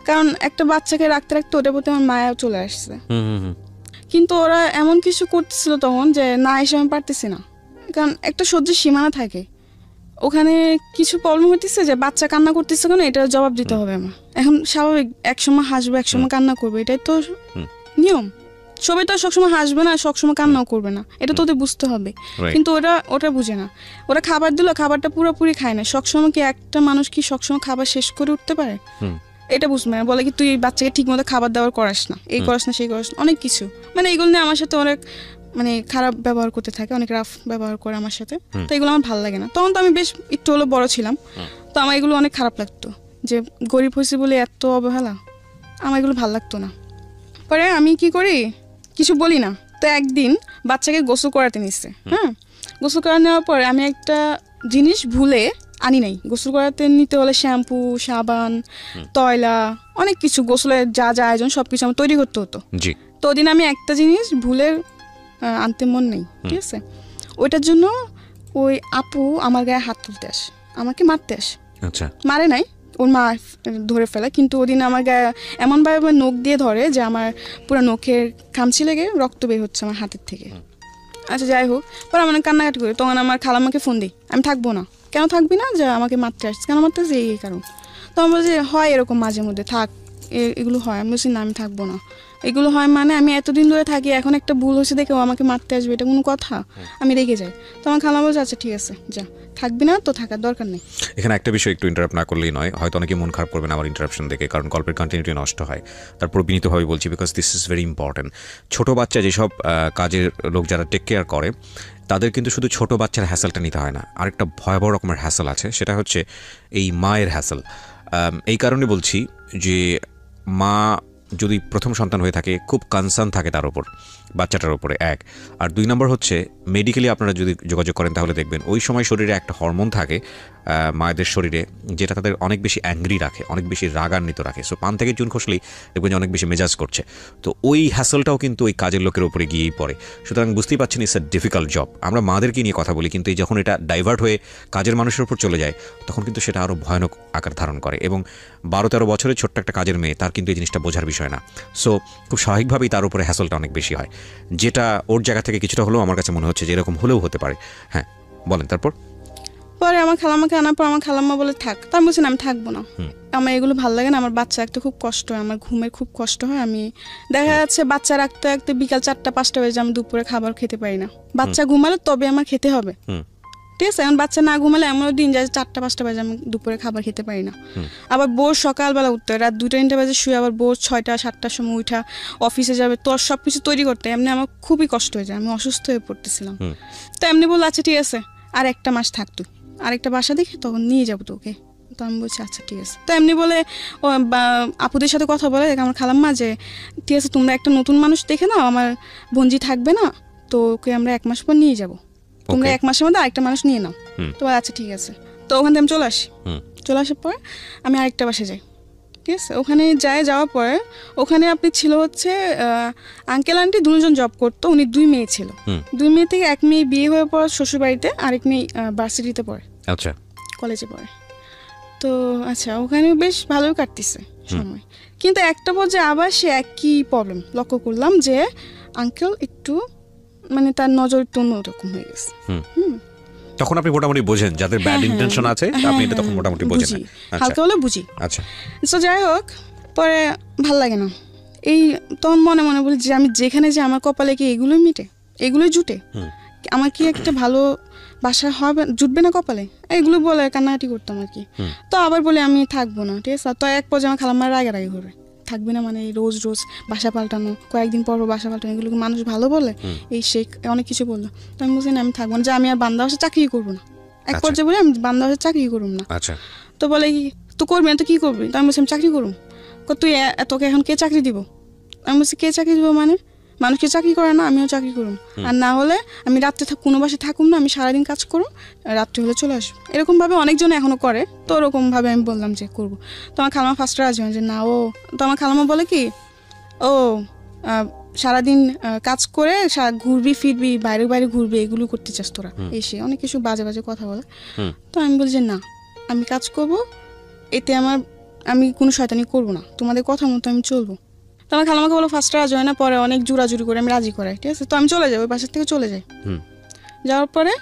A: কারণ একটা বাচ্চাকে রাখতে রাখতে ওটার প্রতি আমার মায়াও চলে আসছে। কিন্তু ওরা এমন কিছু করতেছিল তখন যে না এসে আমি পারতেছি না, কারণ একটা সহ্যের সীমানা থাকে। ওখানে কিছু প্রবলেম হইতেছে যে বাচ্চা কান্না করতেছে কেন, এটার জবাব দিতে হবে আমার। এখন স্বাভাবিক, একসময় হাসবে একসময় কান্না করবে, এটাই তো নিয়ম। সবাই তো সবসময় হাসবে না, সবসময় কান্নাও করবে না, এটা তো ওদের বুঝতে হবে। কিন্তু ওরা বুঝে না। ওরা খাবার দিল, খাবারটা পুরোপুরি খায় না। সবসময় কি একটা মানুষ কি সবসময় খাবার শেষ করে উঠতে পারে? এটা বুঝবে না। বলে কি তুই বাচ্চাকে ঠিক মতো খাবার দাবার করাস না, এই করাস না সেই করাস না, অনেক কিছু। মানে এগুলো নিয়ে আমার সাথে অনেক খারাপ ব্যবহার করতে থাকে, অনেক রাফ ব্যবহার করে আমার সাথে। তো এগুলো আমার ভালো লাগে না। তখন তো আমি বেশ একটু হলো বড় ছিলাম, তো আমার এগুলো অনেক খারাপ লাগতো যে গরিব হয়েছি বলে এত অবহেলা, আমার এগুলো ভালো লাগতো না। পরে আমি কি করি, কিছু বলি না। তো একদিন বাচ্চাকে গোসল করাতে নিচ্ছে, হ্যাঁ, গোসল করা নেওয়ার পরে আমি একটা জিনিস ভুলে আনি নাই। গোসল করাতে নিতে হলে শ্যাম্পু, সাবান, তয়লা, অনেক কিছু, গোসলের যা যা আয়োজন সবকিছু আমার তৈরি করতে হতো। তো ওদিন আমি একটা জিনিস ভুলে আনতে মন নেই, ঠিক আছে। ওইটার জন্য ওই আপু আমার গায়ে হাত তুলতে আসে, আমাকে মারতে আসে। আচ্ছা, মারে নাই, ওর মা ধরে ফেলে, কিন্তু ওদিন আমার গায়ে এমনভাবে নখ দিয়ে ধরে যে আমার পুরো নখের খামচি লেগে রক্ত বের হচ্ছে আমার হাতের থেকে। আচ্ছা যাই হোক, পরে আমার কান্নাকাটি করি। তখন আমার খালাম্মাকে ফোন দিই, আমি থাকবো না। কেন থাকবি না? যে আমাকে মারতে আসছে। কেন মারতে আসছে? এই কারণ। তখন বলছে হয় এরকম মাঝে মধ্যে, থাক, এগুলো হয়। আমি বলছি না, আমি থাকবো না। এগুলো হয় মানে আমি এতদিন ধরে থাকি, এখন একটা ভুল হয়েছে দেখে ও আমাকে মারতে আসবে, এটা কোনো কথা? আমি রেগে যাই। তো আমার খালা বলছে আচ্ছা ঠিক আছে, যা, থাকবি না তো থাকার দরকার নেই।
B: এখানে একটা বিষয় একটু ইন্টারাপ্ট না করলেই নয়, হয়তো অনেকে মন খারাপ করবেন আমার ইন্টারাপশন দেখে, কারণ গল্পের কন্টিনিউটি নষ্ট হয়। তারপর বিনীতভাবে বলছি, because this is very important. ছোট বাচ্চা যেসব কাজের লোক যারা টেক কেয়ার করে, তাদের কিন্তু শুধু ছোট বাচ্চার হ্যাসেলটা নিতে হয় না, আরেকটা ভয়াবহ রকমের হ্যাসেল আছে, সেটা হচ্ছে এই মায়ের হ্যাসেল। এই কারণে বলছি যে মা যদি প্রথম সন্তান হয়ে থাকে, খুব কনসার্ন থাকে তার ওপর, বাচ্চাটার ওপরে, এক। আর 2 নম্বর হচ্ছে মেডিকেলি আপনারা যদি যোগাযোগ করেন তাহলে দেখবেন ওই সময় শরীরে একটা হরমোন থাকে মায়েদের শরীরে, যেটা তাদের অনেক বেশি অ্যাংরি রাখে, অনেক বেশি রাগান্বিত রাখে। সো পান থেকে চুন খসলেই দেখবেন যে অনেক বেশি মেজাজ করছে। তো ওই হ্যাসেলটাও কিন্তু ওই কাজের লোকের ওপরে গিয়েই পড়ে। সুতরাং বুঝতেই পারছেন ইটস এ ডিফিকাল্ট জব। আমরা মাদেরকে নিয়ে কথা বলি, কিন্তু যখন এটা ডাইভার্ট হয়ে কাজের মানুষের উপর চলে যায়, তখন কিন্তু সেটা আরও ভয়ানক আকার ধারণ করে। এবং 12-13 বছরের ছোট্ট একটা কাজের মেয়ে, তার কিন্তু এই জিনিসটা বোঝার বিষয় না। সো খুব স্বাভাবিকভাবেই তার উপরে হ্যাসেলটা অনেক বেশি হয়, যেটা ওর জায়গা থেকে কিছুটা হলেও আমার কাছে মনে হচ্ছে যে এরকম হলেও হতে পারে। হ্যাঁ বলেন। তারপর
A: পরে আমার খালাম্মাকে আনার পর আমার খালাম্মা বলে থাক। তার বলছি না, আমি থাকবো না, আমার এগুলো ভালো লাগে না, আমার বাচ্চা রাখতে খুব কষ্ট হয়, আমার ঘুমের খুব কষ্ট হয়। আমি দেখা যাচ্ছে বাচ্চা রাখতে রাখতে বিকাল 4টা-5টা বেজে আমি দুপুরে খাবার খেতে পারি না। বাচ্চা ঘুমালে তবে আমার খেতে হবে, ঠিক আছে। এখন বাচ্চা না ঘুমালে এমনও দিন যায় 4টা-5টা বাজে আমি দুপুরে খাবার খেতে পারি না। আবার বোর সকালবেলা উঠতে হয়, রাত 2-3টা বাজে শুয়ে আবার বোর 6টা-7টার সময় উঠা অফিসে যাবে, তোর সব কিছু তৈরি করতে এমনি আমার খুবই কষ্ট হয়ে যায়, আমি অসুস্থ হয়ে পড়তেছিলাম। তো এমনি বললো আচ্ছা ঠিক আছে, আর 1টা মাস থাক, তুই আরেকটা বাসা দেখে তখন নিয়ে যাবো তোকে। তো আমি বলছি আচ্ছা ঠিক আছে। তো এমনি বলে আপুদের সাথে কথা বলে আমার খালাম্মা যে ঠিক আছে, তোমরা একটা নতুন মানুষ দেখে নাও, আমার বোনজি থাকবে না, তো ওকে আমরা 1 মাস পর নিয়ে যাবো, তোমরা 1 মাসের মধ্যে আরেকটা মানুষ নিয়ে নাও। তো আচ্ছা ঠিক আছে। তো ওখান থেকে আমি চলে আসি। চলে আসার পর আমি আরেকটা বাসায় যাই, ঠিক আছে। ওখানে যাওয়ার পরে ওখানে আপনি ছিল হচ্ছে আঙ্কেল আন্টি 2জন জব করতো, উনি 2 মেয়ে ছিল। 2 মেয়ে থেকে 1 মেয়ে বিয়ে হয়ে পর শ্বশুর বাড়িতে, আরেক মেয়ে ভার্সিটিতে পড়ে, আচ্ছা কলেজে পড়ে। তো আচ্ছা ওখানে বেশ ভালোই কাটতেছে। সময়। কিন্তু একটা পর্যায়ে আবার সে একই প্রবলেম লক্ষ্য করলাম যে আঙ্কেল একটু মানে তার নজর একটু অন্যরকম হয়ে গেছে।
B: তখন আপনি মোটামুটি বোঝেন যাদের ব্যাড ইন্টেনশন আছে, আপনি এটা তখন মোটামুটি বোঝেন,
A: হালকা হলে বুঝি।
B: আচ্ছা,
A: তো যাই হোক, পরে ভাল লাগে না, এই তখন মনে মনে বলি যে আমি যেখানে যে আমার কপালে কি এগুলোই মিটে, এগুলোই জুটে, আমার কি একটা ভালো বাসা হবে, জুটবে না কপালে, এগুলো বলে কান্নাকাটি করতাম আর কি। তো আবার বলে আমি থাকবো না, ঠিক আছে। তো এক পর্যায়ে আমার খালাম্মার রাগারাগি করবে, থাকবে না মানে রোজ রোজ বাসা পাল্টানো, কয়েকদিন পর বাসা পাল্টানো, এগুলো মানুষ ভালো বলে, এই সে অনেক কিছু বললো। তো আমি বলছি না আমি থাকবো না, যে আমি আর বান্দা বাসা চাকরি করবো না। এক পর্যায়ে বলে আমি বান্দা বাসা চাকরি করবো না। তো বলে কি তো করবি না, তো কি করবি? তো আমি বলছি আমি চাকরি করবো। তুই তোকে এখন কে চাকরি দিব? আমি বলছি কে চাকরি দিব মানে, মানুষকে চাকরি করে না, আমিও চাকরি করুম, আর না হলে আমি রাত্রে কোনো বাসে থাকুম না, আমি সারাদিন কাজ করুম, রাত্রে হলে চলে আসবো। এরকমভাবে অনেকজন এখনো করে। তো ওরকমভাবে আমি বললাম যে করবো। তো আমার খালামা ফার্স্ট রাজি হয় যে না ও, তো আমার খালামা বলে কি ও সারাদিন কাজ করে ঘুরবি ফিরবি, বাইরে বাইরে ঘুরবি, এগুলো করতে চাস তোরা, এসে অনেক কিছু বাজে বাজে কথা বলে। তো আমি বলি যে না আমি কাজ করব, এতে আমি কোনো শয়তানি করবো না, তোমাদের কথা মতো আমি চলবো। তো আমার খালামাকে বলো ফার্স্ট রাজি হয় না, পরে অনেক জোরাজুরি করে আমি রাজি করাই, ঠিক আছে। তো আমি চলে যাই, ওই বাসার থেকে চলে যাই। যাওয়ার পরে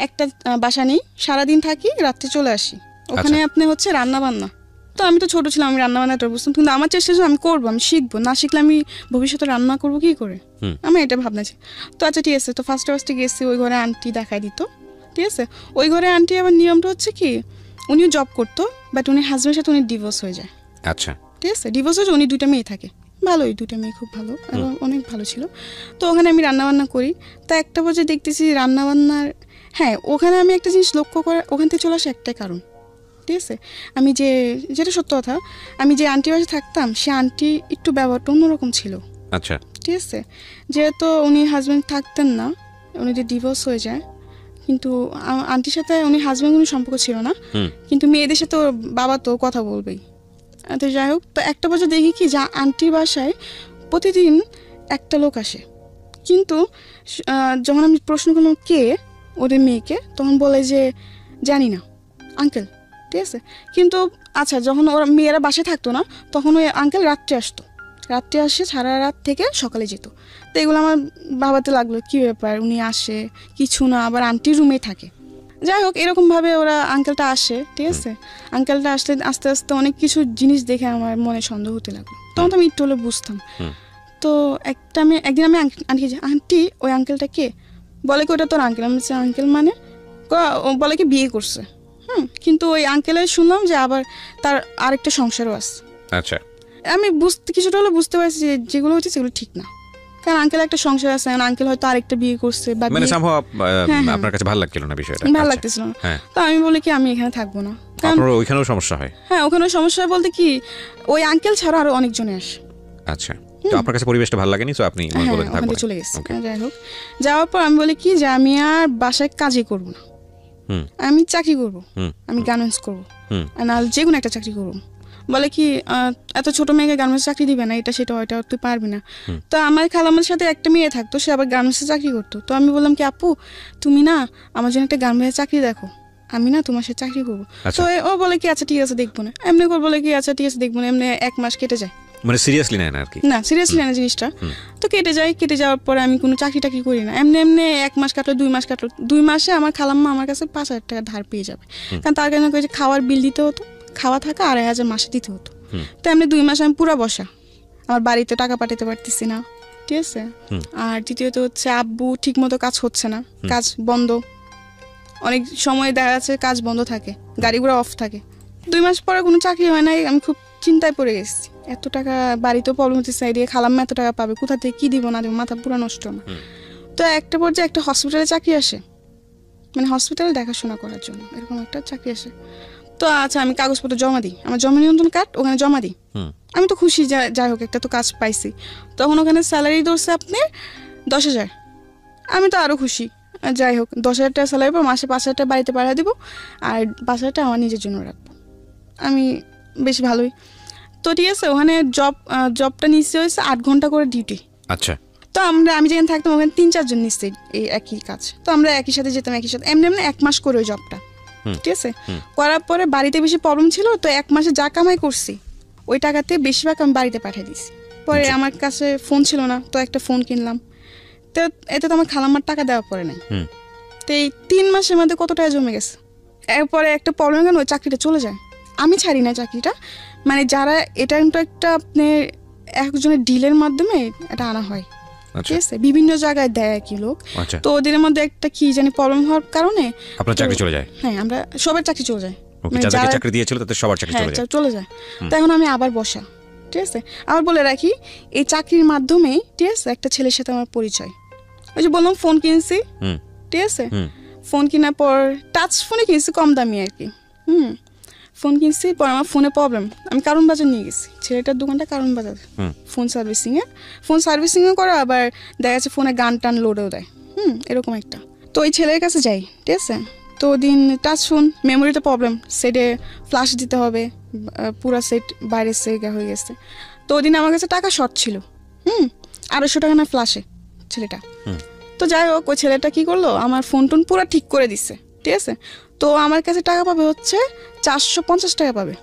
A: একটা বাসা নেই, সারাদিন থাকি, রাত্রে চলে আসি। ওখানে আপনি হচ্ছে রান্না বান্না। তো আমি তো ছোট ছিলাম, আমি রান্না বান্নাটা বুঝতাম, কিন্তু আমার চেষ্টা ছিল আমি করবো, আমি শিখবো, না শিখলে আমি ভবিষ্যতে রান্না করবো কি করে, আমি এটা ভাবনা ছিল। তো আচ্ছা ঠিক আছে, তো ফার্স্টে গেছি, ওই ঘরে আন্টি দেখাই দিত, ঠিক আছে। ওই ঘরে আন্টি আবার নিয়মটা হচ্ছে কি, উনিও জব করতো, বাট উনি হাজব্যান্ডের সাথে উনি ডিভোর্স হয়ে যায়। আচ্ছা ঠিক আছে, ডিভোর্স হয়েছে, উনি 2টা মেয়ে থাকে, ভালোই, 2টা মেয়ে খুব ভালো এবং অনেক ভালো ছিল। তো ওখানে আমি রান্নাবান্না করি। তা একটা পর্যায়ে দেখতেছি রান্নাবান্নার, হ্যাঁ ওখানে আমি একটা জিনিস লক্ষ্য করে, ওখান থেকে চলে আসে একটাই কারণ, ঠিক আছে। আমি যেটা সত্য কথা, আমি যে আন্টির বাসায় থাকতাম, সে আন্টি একটু ব্যবহারটা অন্যরকম ছিল। আচ্ছা ঠিক আছে, যেহেতু উনি হাজব্যান্ড থাকতেন না, উনি যে ডিভোর্স হয়ে যায়, কিন্তু আন্টির সাথে উনি হাজব্যান্ড কোনো সম্পর্ক ছিল না, কিন্তু মেয়েদের সাথে ওর বাবা তো কথা বলবেই। তো যাই হোক, তো একটা বছর দেখি কি যা আন্টির বাসায় প্রতিদিন একটা লোক আসে, কিন্তু যখন আমি প্রশ্ন করলাম কে ওদের মেয়েকে, তখন বলে যে জানি না আঙ্কেল, ঠিক আছে। কিন্তু আচ্ছা যখন ওরা মেয়েরা বাসায় থাকতো না, তখন ওই আঙ্কেল রাত্রে আসতো, রাত্রে আসে সারা রাত থেকে সকালে যেত। তো এগুলো আমার ভাবাতে লাগলো কী ব্যাপার, উনি আসে কিছু না, আবার আন্টির রুমেই থাকে। যাই হোক, এরকমভাবে ওরা আঙ্কেলটা আসে, ঠিক আছে। আঙ্কেলটা আসলে আস্তে আস্তে অনেক কিছু জিনিস দেখে আমার মনে সন্দেহ হতে লাগলো। তখন তো আমি একটু হলে বুঝতাম। তো একদিন আমি আন্টিকে যে আন্টি ওই আঙ্কেলটা কে, বলে কি ওটা তোর আঙ্কেল। আমি বলছি আঙ্কেল মানে, বলে কি বিয়ে করছে। কিন্তু ওই আঙ্কেলের শুনলাম যে আবার তার আরেকটা সংসারও আছে। আচ্ছা, আমি কিছুটা হলে বুঝতে পারছি যে যেগুলো হচ্ছে সেগুলো ঠিক না, কারণ আঙ্কেল একটা সংসার আছে, আঙ্কেল হয়তো আরেকটা বিয়ে করছে, বা মানে আপনার কাছে ভালো লাগছিল না বিষয়টা, ভালো লাগতেছিল না। তো আমি বলি কি আমি এখানে থাকবো না, কারণ ওইখানেও সমস্যা হয়। হ্যাঁ ওখানেও সমস্যা হয় বলতে কি, ওই আঙ্কেল ছাড়া আরো অনেকজনে আসে। আচ্ছা, তো আপনার কাছে পরিবেশটা ভালো লাগেনি, তো আপনি চলে গেছেন। যাই হোক, যাওয়ার পর আমি বলি কি যে আমি আর বাসায় কাজই করবো না, আমি চাকরি করবো, আমি গার্মেন্টস করবো, না যে কোনো একটা চাকরি করবো। বলে কি এত ছোট মেয়েকে গার্মেন্টস চাকরি দিবে না, এটা সেটা ওইটা তুই পারবি না। তো আমার খালামার সাথে একটা মেয়ে থাকতো, সে আবার গার্মেন্টসে চাকরি করতো। তো আমি বললাম কি আপু তুমি না আমার জন্য একটা গার্মেন্টসে চাকরি দেখো, আমি না তোমার সাথে চাকরি করবো। তো ও বলে কি আচ্ছা ঠিক আছে দেখবো না, এমনি করে বলে কি আচ্ছা ঠিক আছে দেখবো না, এমনি 1 মাস কেটে যায়, মানে সিরিয়াসলি নেয় না আর কি, না সিরিয়াসলি নেয় না জিনিসটা। তো কেটে যাওয়ার পরে আমি কোনো চাকরি টাকরি করি না, এমনি 1 মাস কাটলো, 2 মাস কাটলো, 2 মাসে আমার খালাম্মা আমার কাছে 5,000 টাকা ধার পেয়ে যাবে, কারণ তার কারণে খাওয়ার বিল দিতে হতো, খাওয়া থাকা 2,500 মাসে দিতে হতো। তো এমনি 2 মাস আমি পুরো বসা, আমার বাড়িতে টাকা পাঠাতে পারতেছি না, ঠিক আছে। আর দ্বিতীয়ত হচ্ছে আব্বু ঠিক মতো কাজ হচ্ছে না, কাজ বন্ধ, অনেক সময় দেখা যাচ্ছে কাজ বন্ধ থাকে, গাড়িগুলো অফ থাকে। 2 মাস পরে কোনো চাকরি হয় নাই, আমি খুব চিন্তায় পড়ে গেছি, এত টাকা বাড়িতেও প্রবলেম হচ্ছে, সাইডে খালাম্মা এত টাকা পাবে কোথা থেকে, কী দিব না দেবো, মাথা পুরো নষ্ট আমার। তো একটা পর্যায়ে একটা হসপিটালে চাকরি আসে, মানে হসপিটালে দেখাশোনা করার জন্য এরকম একটা চাকরি আসে। তো আচ্ছা আমি কাগজপত্র জমা দিই, আমার জমা নিয়ন্ত্রণ কার্ড ওখানে জমা দিই, আমি তো খুশি যাই হোক একটা তো কাজ পাইছি। তখন ওখানে স্যালারি ধরছে আপনি 10,000, আমি তো আরও খুশি। যাই হোক 10,000 টাকা স্যালারি পর মাসে 5,000 টাকা বাড়িতে পাঠিয়ে দেবো, আর 5,000 টাকা আমার নিজের জন্য রাখবো, আমি বেশ ভালোই। তো ঠিক আছে, ওখানে জবটা নিশ্চয় হয়েছে 8 ঘন্টা করে ডিউটি। আচ্ছা, তো আমি যেখানে থাকতাম ওখানে 3-4 জন নিশ্চয়ই এই একই কাজ, তো আমরা একই সাথে যেতাম, একই সাথে এমনি 1 মাস করে ওই জবটা, ঠিক আছে। করার পরে বাড়িতে বেশি প্রবলেম ছিল, তো 1 মাসে যা কামাই করছি ওই টাকাতে বেশিরভাগ আমি বাড়িতে পাঠিয়ে দিয়েছি। পরে আমার কাছে ফোন ছিল না, তো একটা ফোন কিনলাম। তো এতে তো আমার খালাম্মার টাকা দেওয়া পড়ে নাই। তো এই 3 মাসের মধ্যে কত টাকা জমে গেছে। এরপরে একটা প্রবলেম কেন, ওই চাকরিটা চলে যায়। আমি ছাড়ি না চাকরিটা, মানে যারা এটা কিন্তু একটা আপনার একজনের ডিলের মাধ্যমে এটা আনা হয়, ঠিক আছে, বিভিন্ন জায়গায় দেয় কি লোক। তো ওদের মধ্যে একটা কি জানি প্রবলেম হওয়ার কারণে
B: আপনার চাকরি চলে যায়।
A: হ্যাঁ, আমরা সবার চাকরি চলে যায়,
B: যাদেরকে চাকরি দিয়েছিল তাদের সবার চাকরি
A: চলে যায়। তো এখন আমি আবার বসা, ঠিক আছে। আবার বলে রাখি, এই চাকরির মাধ্যমে, ঠিক আছে, একটা ছেলের সাথে আমার পরিচয়। ওই যে বললাম ফোন কিনছি, ঠিক আছে, ফোন কেনার পর টাচ ফোনে কিনছি, কম দামি আর কি। ফোন কিনছি, পর আমার ফোনে প্রবলেম, আমি কারণ বাজার নিয়ে গেছি, ছেলেটার দোকানটা কারণ বাজার, ফোন সার্ভিসিংয়ে করে, আবার দেখা যাচ্ছে ফোনে গান টান লোডেও দেয়, এরকম একটা। তো ওই ছেলের কাছে যাই, ঠিক আছে। তো দিন টাচ ফোন, মেমোরিতে প্রবলেম, সেটে ফ্ল্যাশ দিতে হবে, পুরা সেট বাইরে সেগা হয়ে গেছে। তো ওই দিন আমার কাছে টাকা শর্ট ছিল, 250 টাকা না ফ্ল্যাশে ছেলেটা। তো যাই হোক, ওই ছেলেটা কি করলো, আমার ফোন টোন পুরো ঠিক করে দিচ্ছে, ঠিক আছে। তো আমার কাছে টাকা পাবে হচ্ছে 450 টাকা পাবে,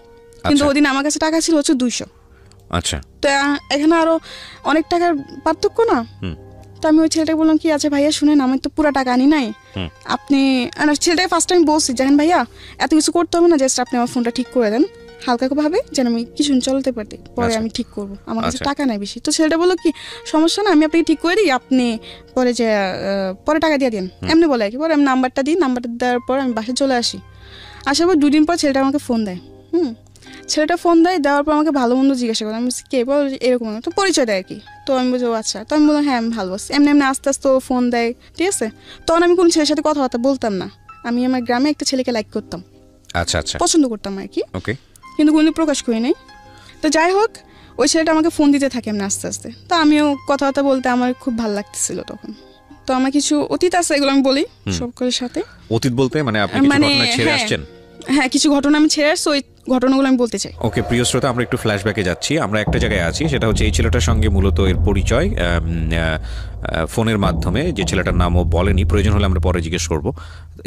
A: কিন্তু ওদিন আমার কাছে টাকা ছিল হচ্ছে 200।
B: আচ্ছা,
A: তো এখানে আরো অনেক টাকার পার্থক্য না। তো আমি ওই ছেলেটাকে বললাম কি, আচ্ছা ভাইয়া শুনেন, আমি তো পুরো টাকা আনি নাই, আপনি, ছেলেটাকে ফার্স্ট টাইম বলছি, দেখেন ভাইয়া এত কিছু করতে হবে না, জাস্ট আপনি আমার ফোনটা ঠিক করে দেন হালকা ভাবে, যেন আমি কিছু চলতে পারি, পরে আমি ঠিক করবো, আমার কাছে টাকা নাই বেশি। তো ছেলেটা বললো কি, সমস্যা না, আমি আপনাকে ঠিক করে দিই, আপনি পরে যে পরে টাকা দিয়ে দিন, এমনি বলে আর কি। পরে আমি নাম্বারটা দিই, নাম্বারটা দেওয়ার পর আমি বাসায় চলে আসি। আসার পর 2 দিন পর ছেলেটা আমাকে ফোন দেয়। ছেলেটা ফোন দেওয়ার পর আমাকে ভালো মন্দ জিজ্ঞাসা করে, আমি কে বল, এরকম তো পরিচয় দেয় আর কি। তো আমি বলছি আচ্ছা। তো আমি বললাম হ্যাঁ আমি ভালো আছি। এমনি আস্তে আস্তে ফোন দেয়, ঠিক আছে। তখন আমি কোনো ছেলের সাথে কথাবার্তা বলতাম না, আমি আমার গ্রামে একটা ছেলেকে লাইক করতাম,
B: আচ্ছা আচ্ছা, পছন্দ
A: করতাম আর কি, কিন্তু কোনো প্রকাশ করি নাই। তো যাই হোক, ওই ছেলেটা আমাকে ফোন দিতে থাকে এমনি আস্তে আস্তে। তো আমিও কথাবার্তা বলতে আমার খুব ভালো লাগতেছিল তখন। তো আমার কিছু অতীত আছে, এগুলো আমি বলি সকলের সাথে।
B: অতীত বলতে মানে আপনি কিছু ঘটনা ছেড়ে আসছেন?
A: হ্যাঁ, কিছু ঘটনা আমি ছেড়ে আসছি, ওই ঘটনাগুলো আমি বলতে চাই।
B: ওকে, প্রিয় শ্রোতা, আমরা একটু ফ্ল্যাশব্যাকে যাচ্ছি। আমরা একটা জায়গায় আছি, সেটা হচ্ছে এই ছেলেটার সঙ্গে মূলত এর পরিচয় ফোনের মাধ্যমে। যে ছেলেটার নামও বলেনি, প্রয়োজন হলে আমরা পরে জিজ্ঞেস করব।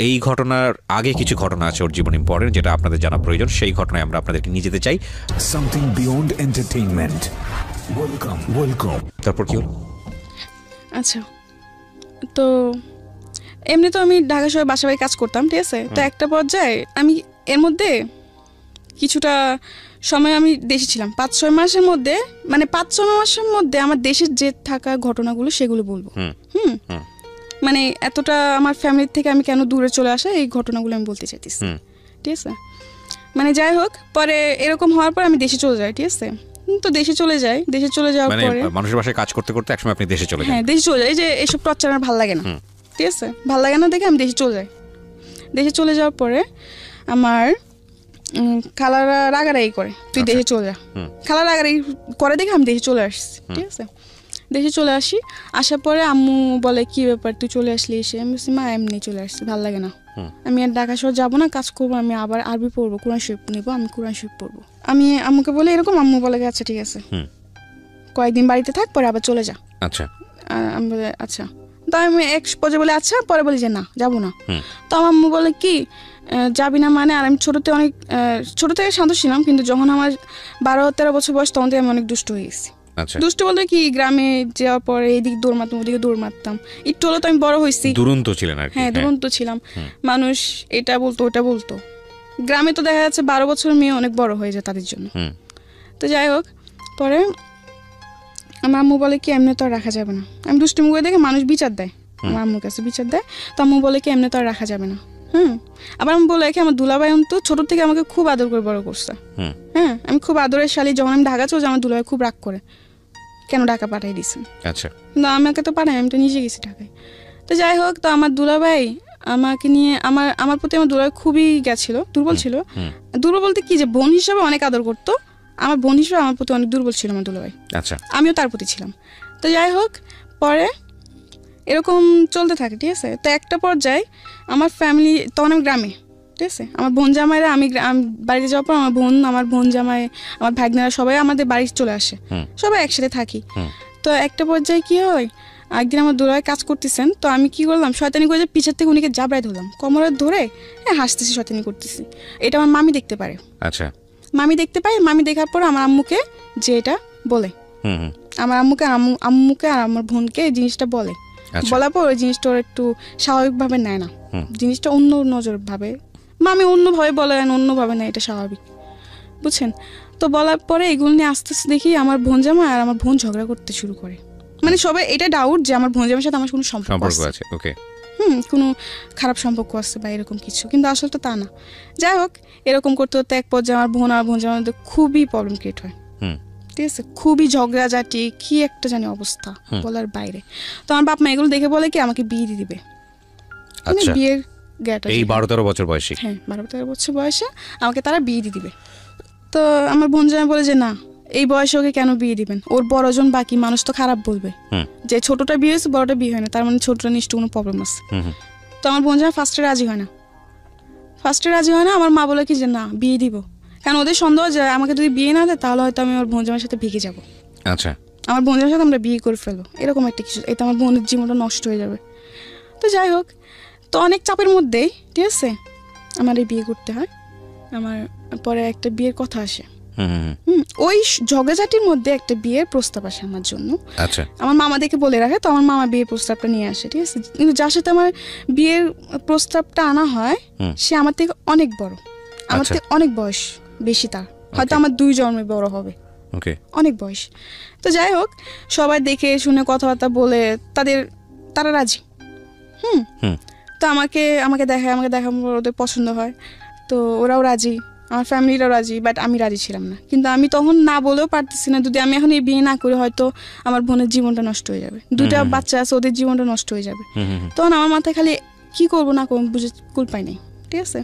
B: এই ঘটনার আগে কিছু ঘটনা আছে ওর জীবন ইম্পর্টেন্ট, যেটা আপনাদের জানা প্রয়োজন। সেই ঘটনায় আমরা আপনাদেরকে নিয়ে যেতে চাই।
C: Something beyond entertainment, welcome.
B: তারপর কি হলো?
A: আচ্ছা, তো এমনি তো আমি ঢাকা শহরে বাসা বাড়ি কাজ করতাম, ঠিক আছে। তো একটা পর্যায়ে আমি এর মধ্যে কিছুটা সময় আমি দেশে ছিলাম, 5-6 মাসের মধ্যে, মানে 5-6 মাসের মধ্যে আমার দেশের যে থাকা ঘটনাগুলো সেগুলো বলবো। মানে এতটা আমার ফ্যামিলির থেকে আমি কেন দূরে চলে আসা, এই ঘটনাগুলো আমি বলতে চাইতেছি, ঠিক আছে। মানে যাই হোক, পরে এরকম হওয়ার পর আমি দেশে চলে যাই, ঠিক আছে। তো দেশে চলে যাওয়ার পরে
B: মানুষের বাসায় কাজ করতে করতে একসময় আপনি দেশে চলে যান।
A: হ্যাঁ, দেশে চলে যাই। যে এসব টর্চার আমার ভালো লাগে না, ঠিক আছে, ভালো লাগে না দেখে আমি দেশে চলে যাই। দেশে চলে যাওয়ার পরে আমার খালারা রাগারাগি করে, তুই দেশে চলে যা। খালা রাগারাগি করে দেখে আমি দেশে চলে আসছি, ঠিক আছে। দেশে চলে আসি, আসার পরে আম্মু বলে কি ব্যাপার তুই চলে আসলি এসে। আমি বলছি মা এমনি চলে আসছি, ভালো লাগে না, আমি আর ঢাকা শহর যাবো না, কাজ করবো, আমি আবার আরবি পড়বো, কোরআন শরীফ নেবো, আমি কোরআন শরীফ পড়বো। আমি আম্মুকে বলে এরকম, আম্মু বলে আচ্ছা ঠিক আছে, কয়েকদিন বাড়িতে থাক, পরে আবার চলে যা।
B: আচ্ছা,
A: আমি বলে আচ্ছা। তো আমি এক পর্যায়ে বলে আচ্ছা, পরে বলি যে না যাবো না। তো আমার আম্মু বলে কি যাবি না মানে, আর আমি ছোট থেকে শান্ত ছিলাম, কিন্তু যখন আমার 12-13 বছর বয়স, তখন থেকে আমি অনেক দুষ্ট হয়ে গেছি। দুষ্ট বলতে কি, গ্রামে যাওয়ার পরে এইদিকে দৌড় মারতাম, ওদিকে দৌড় মারতাম, একটু হলো তো আমি বড় হয়েছি,
B: দুরন্ত ছিলেন আর কি।
A: হ্যাঁ, দুরন্ত ছিলাম। মানুষ এটা বলতো ওটা বলতো, গ্রামে তো দেখা যাচ্ছে 12 বছর মেয়ে অনেক বড় হয়ে যায় তাদের জন্য। তো যাই হোক, পরে আমার আম্মু বলে কি এমনি তো আর রাখা যাবে না, আমি দুষ্টুমি করে দেখে মানুষ বিচার দেয়, আমার আম্মুর কাছে বিচার দেয়। তো আম্মু বলে কি এমনি তো আর রাখা যাবে না। আবার আমি বলে রাখি, আমার দুলাভাই তো ছোট থেকে আমাকে খুব আদর করে বড় করছে। হ্যাঁ, আমি খুব আদরের শালী। যখন আমি ঢাকা চলে যাই, আমার দুলাভাই খুব রাগ করে, কেন ঢাকা পাঠাই দিচ্ছেন। আচ্ছা, কিন্তু আমাকে তো পাঠাই, আমি তো নিজে গেছি ঢাকায়। তো যাই হোক, তো আমার দুলাভাই আমাকে নিয়ে, আমার প্রতি আমার দুলাভাই খুবই গেছিল, দুর্বল ছিল। দুর্বল বলতে কি, যে বোন হিসাবে অনেক আদর করতো, আমার বোন হিসাবে আমার প্রতি অনেক দুর্বল ছিল আমার দুলাভাই। আচ্ছা, আমিও তার প্রতি ছিলাম। তো যাই হোক, পরে এরকম চলতে থাকে, ঠিক আছে। তো একটা পর্যায়ে আমার ফ্যামিলি, তখন আমি গ্রামে, ঠিক আছে, আমার বোন জামাইরা, আমি বাড়িতে যাওয়ার পর আমার বোন জামাই, আমার ভাগ্নেরা সবাই আমাদের বাড়ি চলে আসে, সবাই একসাথে থাকি। তো একটা পর্যায়ে কি হয়, একদিন আমার দুলাভাই কাজ করতেছেন, তো আমি কি করলাম, শয়তানি করে যে পিছের থেকে উনিকে জাবড়ায় ধরলাম, কোমরে ধরে হাসতেছি, শয়তানি করতেছি। এটা আমার মামি দেখতে পারে। আচ্ছা, মামি দেখতে পাই, মামি দেখার পর আমার আম্মুকে যে এটা বলে, আমার আম্মুকে আর আমার বোনকে এই জিনিসটা বলে, বলার পর ওই জিনিসটা ওরা একটু স্বাভাবিকভাবে নেয় না, জিনিসটা অন্য নজর ভাবে, মামি অন্যভাবে বলে অন্যভাবে নেয়, এটা স্বাভাবিক, বুঝছেন? তো বলার পরে এগুলো নিয়ে আস্তে আস্তে দেখি আমার বোন জামা আর আমার বোন ঝগড়া করতে শুরু করে। মানে সবাই এটা ডাউট যে আমার বোন জামার সাথে আমার কোনো সম্পর্ক আছে, ওকে, কোনো খারাপ সম্পর্ক আছে বা এরকম কিছু, কিন্তু আসলে তো তা না। যাই হোক, এরকম করতে করতে এক পর্যায়ে আমার বোন আর বোন জামার মধ্যে খুবই প্রবলেম ক্রিয়েট হয়, ঠিক আছে, খুবই ঝগড়াঝাটি, কি একটা জানি অবস্থা বলার বাইরে। তো আমার বাপ মা এগুলো দেখে বলে কি আমাকে বিয়ে দিয়ে দিবে, বিয়ের
B: এই 12-13 বছর বয়সে,
A: হ্যাঁ 12-13 বছর বয়সে আমাকে তারা বিয়ে দিয়ে দিবে। তো আমার বোন জামাই বলে যে না, এই বয়সে ওকে কেন বিয়ে দিবেন, ওর বড়জন বাকি, মানুষ তো খারাপ বলবে যে ছোটটা বিয়ে হয়েছে বড়টা বিয়ে হয় না, তার মানে ছোটটা নিশ্চয় কোনো প্রবলেম আছে। তো আমার বোন জামাই ফার্স্টে রাজি হয় না, আমার মা বলে কি যে না বিয়ে দিব, কারণ ওদের সন্দেহ যে আমাকে যদি বিয়ে না দেয় তাহলে হয়তো আমি আমার বোন জামাইয়ের সাথে ভেগে যাবো,
B: আচ্ছা
A: আমার বোন জামাইয়ের সাথে আমরা বিয়ে করে ফেলবো, এরকম একটা কিছু, এটা আমার বোনের জীবনটা নষ্ট হয়ে যাবে। তো যাই হোক, তো অনেক চাপের মধ্যেই, ঠিক আছে, আমার এই বিয়ে করতে হয়। আমার পরে একটা বিয়ের কথা আসে, ওই ঝগড়াঝাটির মধ্যে একটা বিয়ের প্রস্তাব আসে আমার জন্য।
B: আচ্ছা,
A: আমার মামা দেখে বলে রাখে, তো আমার মামা বিয়ের প্রস্তাবটা নিয়ে আসে, ঠিক আছে, কিন্তু যার সাথে আমার বিয়ের প্রস্তাবটা আনা হয় সে আমার থেকে অনেক বড়, আমার থেকে অনেক বয়স বেশি, তার হয়তো আমার 2 জন্মে বড় হবে, অনেক বয়স। তো যাই হোক, সবাই দেখে শুনে কথাবার্তা বলে তারা রাজি, তো আমাকে দেখায়, ওদের পছন্দ হয়, তো ওরাও রাজি, আমার ফ্যামিলিরাও রাজি, বাট আমি রাজি ছিলাম না। কিন্তু আমি তখন না বলেও পারতেছি না, যদি আমি এখন এই বিয়ে না করি হয়তো আমার বোনের জীবনটা নষ্ট হয়ে যাবে, 2টা বাচ্চা আছে, ওদের জীবনটা নষ্ট হয়ে যাবে। তখন আমার মাথায় খালি কি করবো না করবো বুঝে কুল পাই নাই, ঠিক আছে।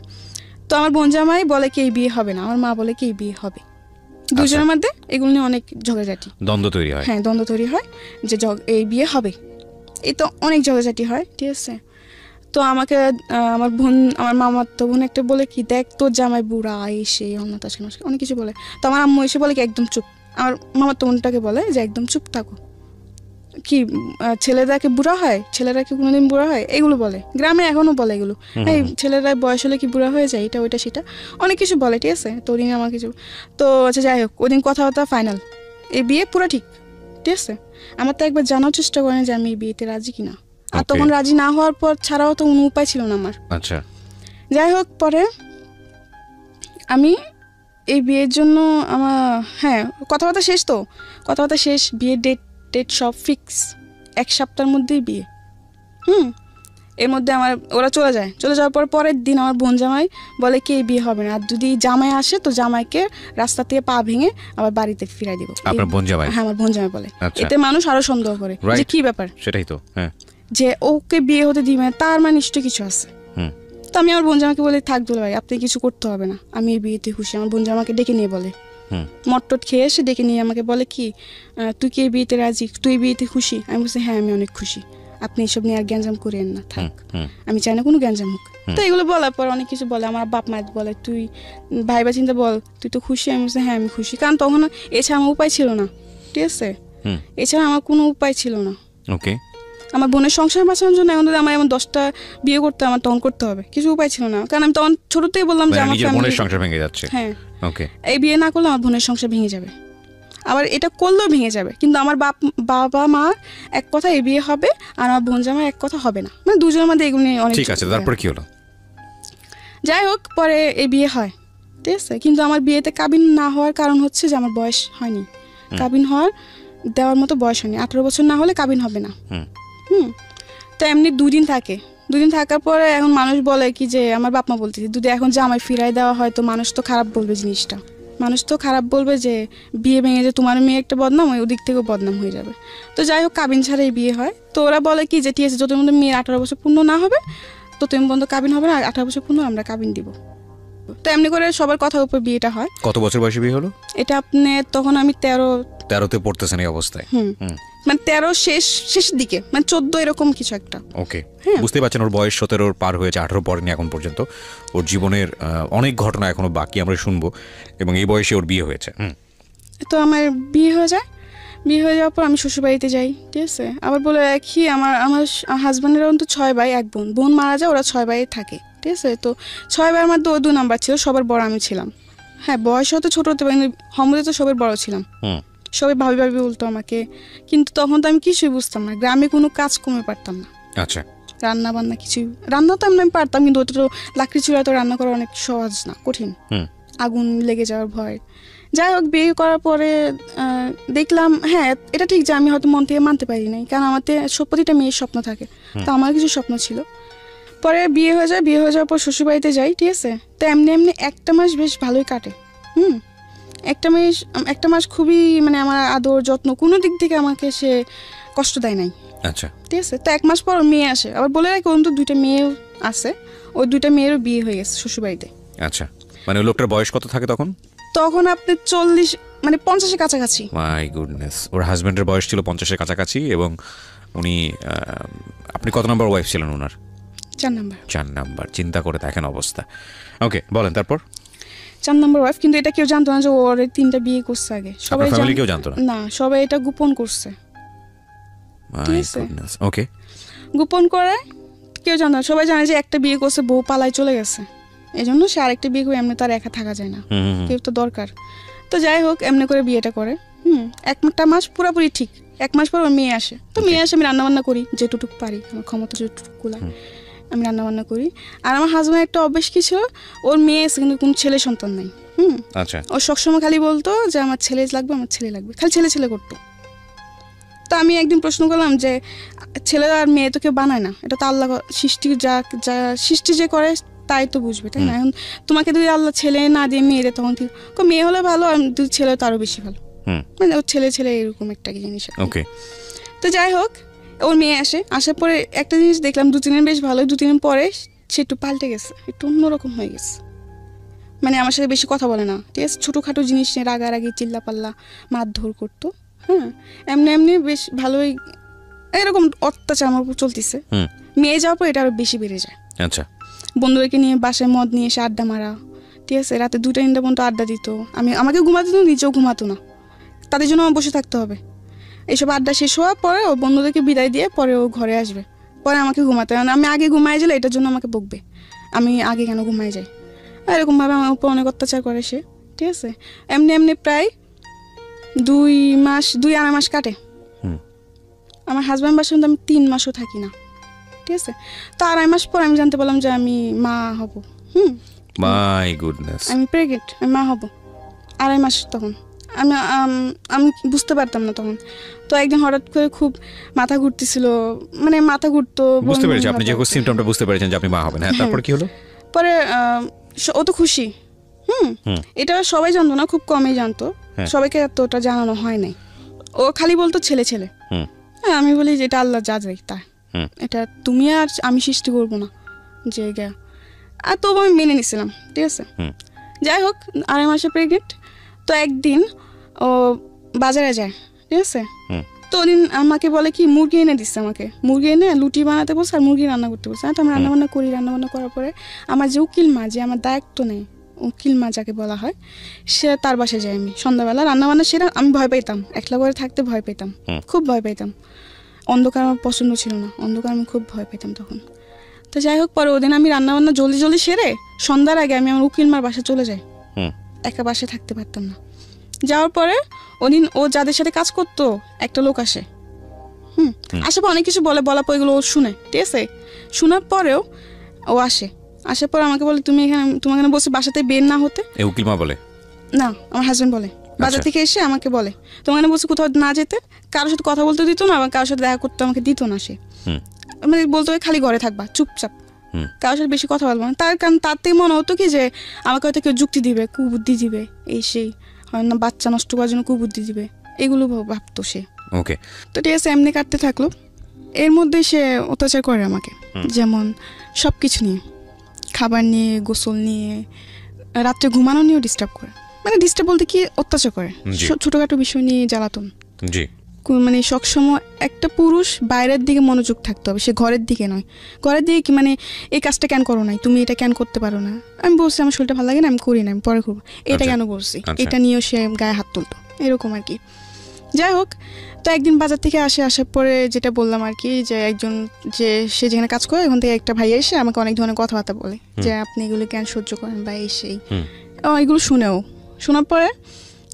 A: তো আমার বোন জামাই বলে কি এই বিয়ে হবে না, আমার মা বলে কি এই বিয়ে হবে, দুজনের মধ্যে এগুলো নিয়ে অনেক ঝগড়াঝাটি,
B: দ্বন্দ্ব তৈরি হয়,
A: হ্যাঁ দ্বন্দ্ব তৈরি হয় যে এই বিয়ে হবে, এই তো অনেক ঝগড়াঝাটি হয়, ঠিক আছে। তো আমাকে আমার মামার তো বোন একটা বলে কি দেখ তোর জামাই বুড়া, এসে অনেক কিছু বলে। তো আমার আম্মু এসে বলে কি একদম চুপ, আমার মামার তো বোনটাকে বলে যে একদম চুপ থাকো, কি ছেলেরা কি বুড়া হয়, ছেলেরা কি কোনোদিন বুড়া হয়, এগুলো বলে, গ্রামে এখনো বলে এগুলো, এই ছেলেরা বয়স হলে কি বুড়া হয়ে যায়, এটা ওইটা সেটা অনেক কিছু বলে, ঠিক আছে। তো ওদিন আমার কিছু, তো আচ্ছা যাই হোক, ওদিন কথাবার্তা ফাইনাল, এই বিয়ে পুরো ঠিক আছে। আমার তো একবার জানার চেষ্টা করেন যে আমি এই বিয়েতে রাজি কিনা, আর তখন রাজি না হওয়ার পর ছাড়াও তো কোনো উপায় ছিল না আমার।
B: আচ্ছা,
A: যাই হোক, পরে আমি এই বিয়ের জন্য আমার কথাবার্তা শেষ, বিয়ের ডেট সব ফিক্স, 1 সপ্তাহের মধ্যেই বিয়ে। এর মধ্যে ওরা চলে যাওয়ার পরের দিন আমার বোন জামাই বলে কি এই বিয়ে হবে না, আর যদি জামাই আসে তো জামাইকে রাস্তা থেকে পা ভেঙে আবার বাড়িতে ফিরাই দিব।
B: আপনার বোন জামাই?
A: হ্যাঁ, আমার বোন জামাই বলে। এতে মানুষ আরো সন্দেহ করে যে কি ব্যাপার,
B: সেটাই তো, হ্যাঁ,
A: যে ওকে বিয়ে হতে দিবে, তার মানে নিশ্চয়ই কিছু আছে। তো আমি আমার বোন জামাকে বলে থাক দুলা ভাই, আপনি কিছু করতে হবে না, আমি এই বিয়েতে খুশি। আমার বোন জামাকে ডেকে নিয়ে বলে, মটটট খেয়ে এসে ডেকে নিয়ে আমাকে বলে কি তুই কি এই বিয়েতে রাজি, তুই এই বিয়েতে খুশি? আমি বলছি হ্যাঁ আমি অনেক খুশি, আপনি এসব নিয়ে আর গ্যাঞ্জাম করেন না, থাক, আমি চাই না কোনো গ্যাঞ্জাম হোক। তো এগুলো বলার পর অনেক কিছু বলে, আমার বাপ মা বলে তুই ভাইবা চিন্তা বল, তুই তো খুশি? আমি বলছি হ্যাঁ আমি খুশি, কারণ তখন এছাড়া আমার উপায় ছিল না, ঠিক আছে, এছাড়া আমার কোনো উপায় ছিল না।
B: ওকে,
A: আমার বোনের সংসার বাঁচানোর জন্য এখন যদি আমার এমন 10টা বিয়ে করতে আমার তখন করতে হবে, কিছু উপায় ছিল না, কারণ আমি তখন ছোটতেই বললাম যে আমার
B: বোনের সংসার ভেঙে যাচ্ছে,
A: হ্যাঁ ওকে, এই বিয়ে না করলে আমার বোনের সংসার ভেঙে যাবে, আবার এটা করলেও ভেঙে যাবে, কিন্তু আমার বাবা মা এক কথা এই বিয়ে হবে আর আমার বোন জামাই এক কথা হবে না, মানে দুজনের মধ্যে এগুলো নিয়ে অনেক।
B: ঠিক আছে, তারপর কি হলো?
A: যাই হোক, পরে এই বিয়ে হয়, ঠিক আছে, কিন্তু আমার বিয়েতে কাবিন না হওয়ার কারণ হচ্ছে যে আমার বয়স হয়নি, কাবিন দেওয়ার মতো বয়স হয়নি, 18 বছর না হলে কাবিন হবে না। তো এমনি 2 দিন থাকার পরে এখন মানুষ বলে কি যে আমার বাপ মা বলতেছে যদি এখন জামাই ফিরাই দেওয়া হয় তো মানুষ তো খারাপ বলবে, জিনিসটা মানুষ তো খারাপ বলবে যে বিয়ে ভেঙে যে তোমার মেয়ে একটা বদনাম, ওই দিক থেকেও বদনাম হয়ে যাবে। তো যাই হোক, কাবিন ছাড়াই বিয়ে হয়। তো ওরা বলে কি যে ঠিক আছে, যতদিন পর্যন্ত মেয়ের 18 বছর পূর্ণ না হবে ততদিন পর্যন্ত কাবিন হবে না, 18 বছর পূর্ণ আমরা কাবিন দিব। তো এমনি করে সবার কথার উপর বিয়েটা হয়।
B: কত বছর বয়সে বিয়ে হলো এটা?
A: তখন আমি
B: 13তে পড়তেছেন এই অবস্থায়?
A: মানে 13 শেষের দিকে, মানে 14 এরকম কিছু একটা।
B: ওকে, বুঝতে পারছেন ওর বয়স 17 পার হয়েছে, 18 পড়েনি এখন পর্যন্ত। ওর জীবনের অনেক ঘটনা এখনো বাকি, আমরা শুনবো। এবং এই বয়সে ওর বিয়ে হয়েছে।
A: তো আমার বিয়ে হয়ে যাওয়ার পর আমি শ্বশুরবাড়িতে যাই, ঠিক আছে। আবার বলে রাখি আমার হাজব্যান্ডের তো 6 ভাই 1 বোন মারা যায়, ওরা 6 ভাই থাকে, ঠিক আছে। তো 6 ভাইয়ের মধ্যে ও 2 নাম্বার ছিল, সবার বড় আমি ছিলাম। হ্যাঁ বয়স হয়তো ছোট হতে পারে, হমদে তো সবার বড় ছিলাম, সবাই ভাবি ভাবি বলতো আমাকে, কিন্তু তখন তো আমি কিছুই বুঝতাম না, গ্রামে কোনো কাজ কমে পারতাম না।
B: আচ্ছা,
A: রান্না বান্না কিছুই, রান্না তো আমি পারতাম, কিন্তু ওটা তো লাকড়ি চুলায় তো রান্না করা অনেক সহজ না, কঠিন, আগুন লেগে যাওয়ার ভয়। যাই হোক, বিয়ে করার পরে দেখলাম হ্যাঁ এটা ঠিক যে আমি হয়তো মন থেকে মানতে পারি নাই, কারণ আমাদের প্রতিটা মেয়ের স্বপ্ন থাকে, তো আমার কিছু স্বপ্ন ছিল। পরে বিয়ে হয়ে যায়, বিয়ে হয়ে যাওয়ার পর শ্বশুরবাড়িতে যাই, ঠিক আছে। তো এমনি এমনি একটা মাস বেশ ভালোই কাটে। একটা মাস খুবই মানে আমার আদর যত্ন কোনো দিক থেকে আমাকে সে কষ্ট দেয় নাই।
B: আচ্ছা,
A: ঠিক আছে। তো 1 মাস পর মেয়ে আসে, আবার বলে রাখি ওর তো 2টা মেয়েও আছে, ওই 2টা মেয়েরও বিয়ে হয়ে গেছে শ্বশুরবাড়িতে।
B: আচ্ছা, মানে লোকটার বয়স কত থাকে তখন?
A: তখন আপনি 40 মানে 50-এর কাছাকাছি।
B: মাই গুডনেস, ওর হাজবেন্ডের বয়স ছিল 50-এর কাছাকাছি, এবং উনি আপনি কত নম্বর ওয়াইফ ছিলেন ওনার?
A: 4 নাম্বার।
B: চিন্তা করে দেখেন অবস্থা। ওকে, বলেন তারপর।
A: 4 নাম্বার ওয়াইফ, কিন্তু এটা কেউ জানতো না যে ওর 3টা বিয়ে করছে আগে, সবাই
B: ফ্যামিলি কেউ জানতো না?
A: না, সবাই এটা গোপন করছে।
B: মাই গুডনেস, ওকে।
A: গোপন করে কেউ জানে না, সবাই জানে যে একটা বিয়ে করছে, বউ পালায় চলে গেছে, এই জন্য সে আরেকটা বিয়ে করে এমনি তার একা থাকা যায় না, কেউ তো দরকার। তো যাই হোক এমনি করে বিয়েটা করে। 1টা মাস পুরোপুরি ঠিক। 1 মাস পর ওর মেয়ে আসে, তো মেয়ে আসে, আমি রান্নাবান্না করি যেটুকু পারি, আমার ক্ষমতা যেটুকু আমি রান্নাবান্না করি। আর আমার হাজব্যান্ড একটা অভ্যেস কি ছিল, ওর মেয়ে এসে কিন্তু কোনো ছেলে সন্তান নাই।
B: আচ্ছা,
A: ও সবসময় খালি বলতো যে আমার ছেলে লাগবে, আমার ছেলে লাগবে, খালি ছেলে ছেলে করতো। তো আমি একদিন প্রশ্ন করলাম যে ছেলে আর মেয়ে তো কেউ বানায় না, এটা তো আল্লাহ সৃষ্টি, যা সৃষ্টি যে করে তাই তো বুঝবে, তাই না? এখন তোমাকে যদি আল্লাহ ছেলে না দিয়ে মেয়ে দেয়, তখন মেয়ে হলে ভালো, আর যদি ছেলে তো আরো বেশি ভালো, মানে ওর ছেলে ছেলে এরকম একটা জিনিস।
B: ওকে।
A: তো যাই হোক ওর মেয়ে আসে, আসার পরে একটা জিনিস দেখলাম, 2-3 দিন বেশ ভালো, 2-3 দিন পরে সে একটু পাল্টে গেছে, একটু অন্যরকম হয়ে গেছে, মানে আমার সাথে বেশি কথা বলে না, ঠিক আছে। ছোটোখাটো জিনিস নিয়ে রাগারাগি, চিল্লা পাল্লা, মারধর করতো। হ্যাঁ, এমনি এমনি বেশ ভালোই এরকম অত্যাচার আমার উপর চলতেছে। মেয়ে যাওয়ার পর এটা আরো বেশি বেড়ে যায়।
B: আচ্ছা,
A: বন্ধুদেরকে নিয়ে বাসায় মদ নিয়ে এসে আড্ডা মারা, ঠিক আছে। রাতে 2টা-3টা পর্যন্ত আড্ডা দিত, আমাকে ঘুমাতে দিত, নিজেও ঘুমাতো না, তাদের জন্য আমার বসে থাকতে হবে। এইসব আড্ডা শেষ হওয়ার পরে ও বন্ধুদেরকে বিদায় দিয়ে পরে ও ঘরে আসবে, পরে আমাকে ঘুমাতে হবে, আমি আগে ঘুমাই গেলে এটার জন্য আমাকে বকবে, আমি আগে কেন ঘুমাই যাই, এরকমভাবে আমার উপর অনেক অত্যাচার করে সে, ঠিক আছে। এমনি এমনি প্রায় 2-2.5 মাস কাটে। আমার হাজব্যান্ড বাসায় আমি 3 মাসও থাকি না, ঠিক আছে। তো 2.5 মাস পর আমি জানতে পারলাম যে আমি মা হব।
B: মাই গুডনেস,
A: আমি প্রেগনেন্ট, আমি মা হব। 2.5 মাস তখন আমি বুঝতে পারতাম না তখন। তো একদিন হঠাৎ করে খুব মাথা ঘুরতেছিল, মানে মাথা ঘুরতো,
B: বুঝতে পেরেছি আপনি যে সিমটমটা বুঝতে পেরেছেন যে আপনি মা হবেন। হ্যাঁ, তারপর কি হলো?
A: পরে ও তো খুশি, এটা সবাই জানতো না, খুব কমই জানতো, সবাইকে এতটা জানানো হয় নাই। ও খালি বলতো ছেলে ছেলে। হ্যাঁ, আমি বলি যে এটা আল্লাহ যা যাই তা, এটা তুমি আর আমি সৃষ্টি করবো না যে গা, আর তবু আমি মেনে নিছিলাম, ঠিক আছে। যাই হোক 2.5 মাসে প্রেগনেন্ট। তো একদিন ও বাজারে যায়, ঠিক আছে। তো ওদিন আমাকে বলে কি মুরগি এনে দিচ্ছে, আমাকে মুরগি এনে লুটি বানাতে বলছে আর মুরগি রান্না করতে বলছে। তো আমি রান্নাবান্না করি, রান্নাবান্না করার পরে আমার যে উকিল মা, যে আমার দায়িত্ব নেই, উকিল মা যাকে বলা হয়, সে তার বাসায় যাই আমি সন্ধ্যাবেলা রান্নাবান্না সেটা। আমি ভয় পেতাম, একলা করে থাকতে ভয় পেতাম, খুব ভয় পেতাম। অন্ধকার আমার পছন্দ ছিল না, অন্ধকার আমি খুব ভয় পেতাম তখন। তো যাই হোক পরে ওদিন আমি রান্নাবান্না জলদি জলদি সেরে সন্ধ্যার আগে আমি আমার উকিল মার বাসায় চলে যাই, একা বাসায় থাকতে পারতাম না। যাওয়ার পরে ওদিন ও যাদের সাথে কাজ করতো একটা লোক আসে, আসার পর অনেক কিছু বলার পর এগুলো ও শুনে, ঠিক আছে। শোনার পরেও ও আসার পর আমাকে বলে তুমি তোমার এখানে বসে বাসাতে বের না হতে।
B: উকিল মা বলে
A: না, আমার হাজবেন্ড বলে, বাজার থেকে এসে আমাকে বলে তোমার এখানে বসে কোথাও না যেতে, কারোর সাথে কথা বলতে দিত না, আবার কারোর সাথে দেখা করতে আমাকে দিত না। সে মানে বলতো খালি ঘরে থাকবা চুপচাপ, কারোর সাথে বেশি কথা বলবো না। তার কারণ তার থেকে মনে হতো কি যে আমাকে হয়তো কেউ যুক্তি দিবে, কুবুদ্ধি দিবে, এই সেই হয় না, বাচ্চা নষ্ট করার জন্য কুবুদ্ধি দিবে, এগুলো ভাবতো সে।
B: ওকে।
A: তো ঠিক আছে, এমনি কাটতে থাকলো। এর মধ্যে সে অত্যাচার করে আমাকে, যেমন সব কিছু নিয়ে, খাবার নিয়ে, গোসল নিয়ে, রাত্রে ঘুমানো নিয়েও ডিস্টার্ব করে। মানে ডিস্টার্ব বলতে কি, অত্যাচার করে, ছোটখাটো বিষয় নিয়ে জ্বালাতন। মানে সবসময় একটা পুরুষ বাইরের দিকে মনোযোগ থাকতে হবে, সে ঘরের দিকে নয়। ঘরের দিকে কি মানে এই কাজটা কেন করো নাই, তুমি এটা কেন করতে পারো না। আমি বলছি আমার শরীরটা ভালো লাগে না, আমি করি না, আমি পরে করবো, এটা কেন করছি, এটা নিয়েও সে গায়ে হাত তুলতো, এরকম আর কি। যাই হোক, তো একদিন বাজার থেকে আসার পরে যেটা বললাম আর কি, যে একজন যে সে যেখানে কাজ করে ওখান থেকে একটা ভাই এসে আমাকে অনেক ধরনের কথাবার্তা বলে যে আপনি এগুলো কেন সহ্য করেন বা এই সেই, এগুলো শুনেও শোনার পরে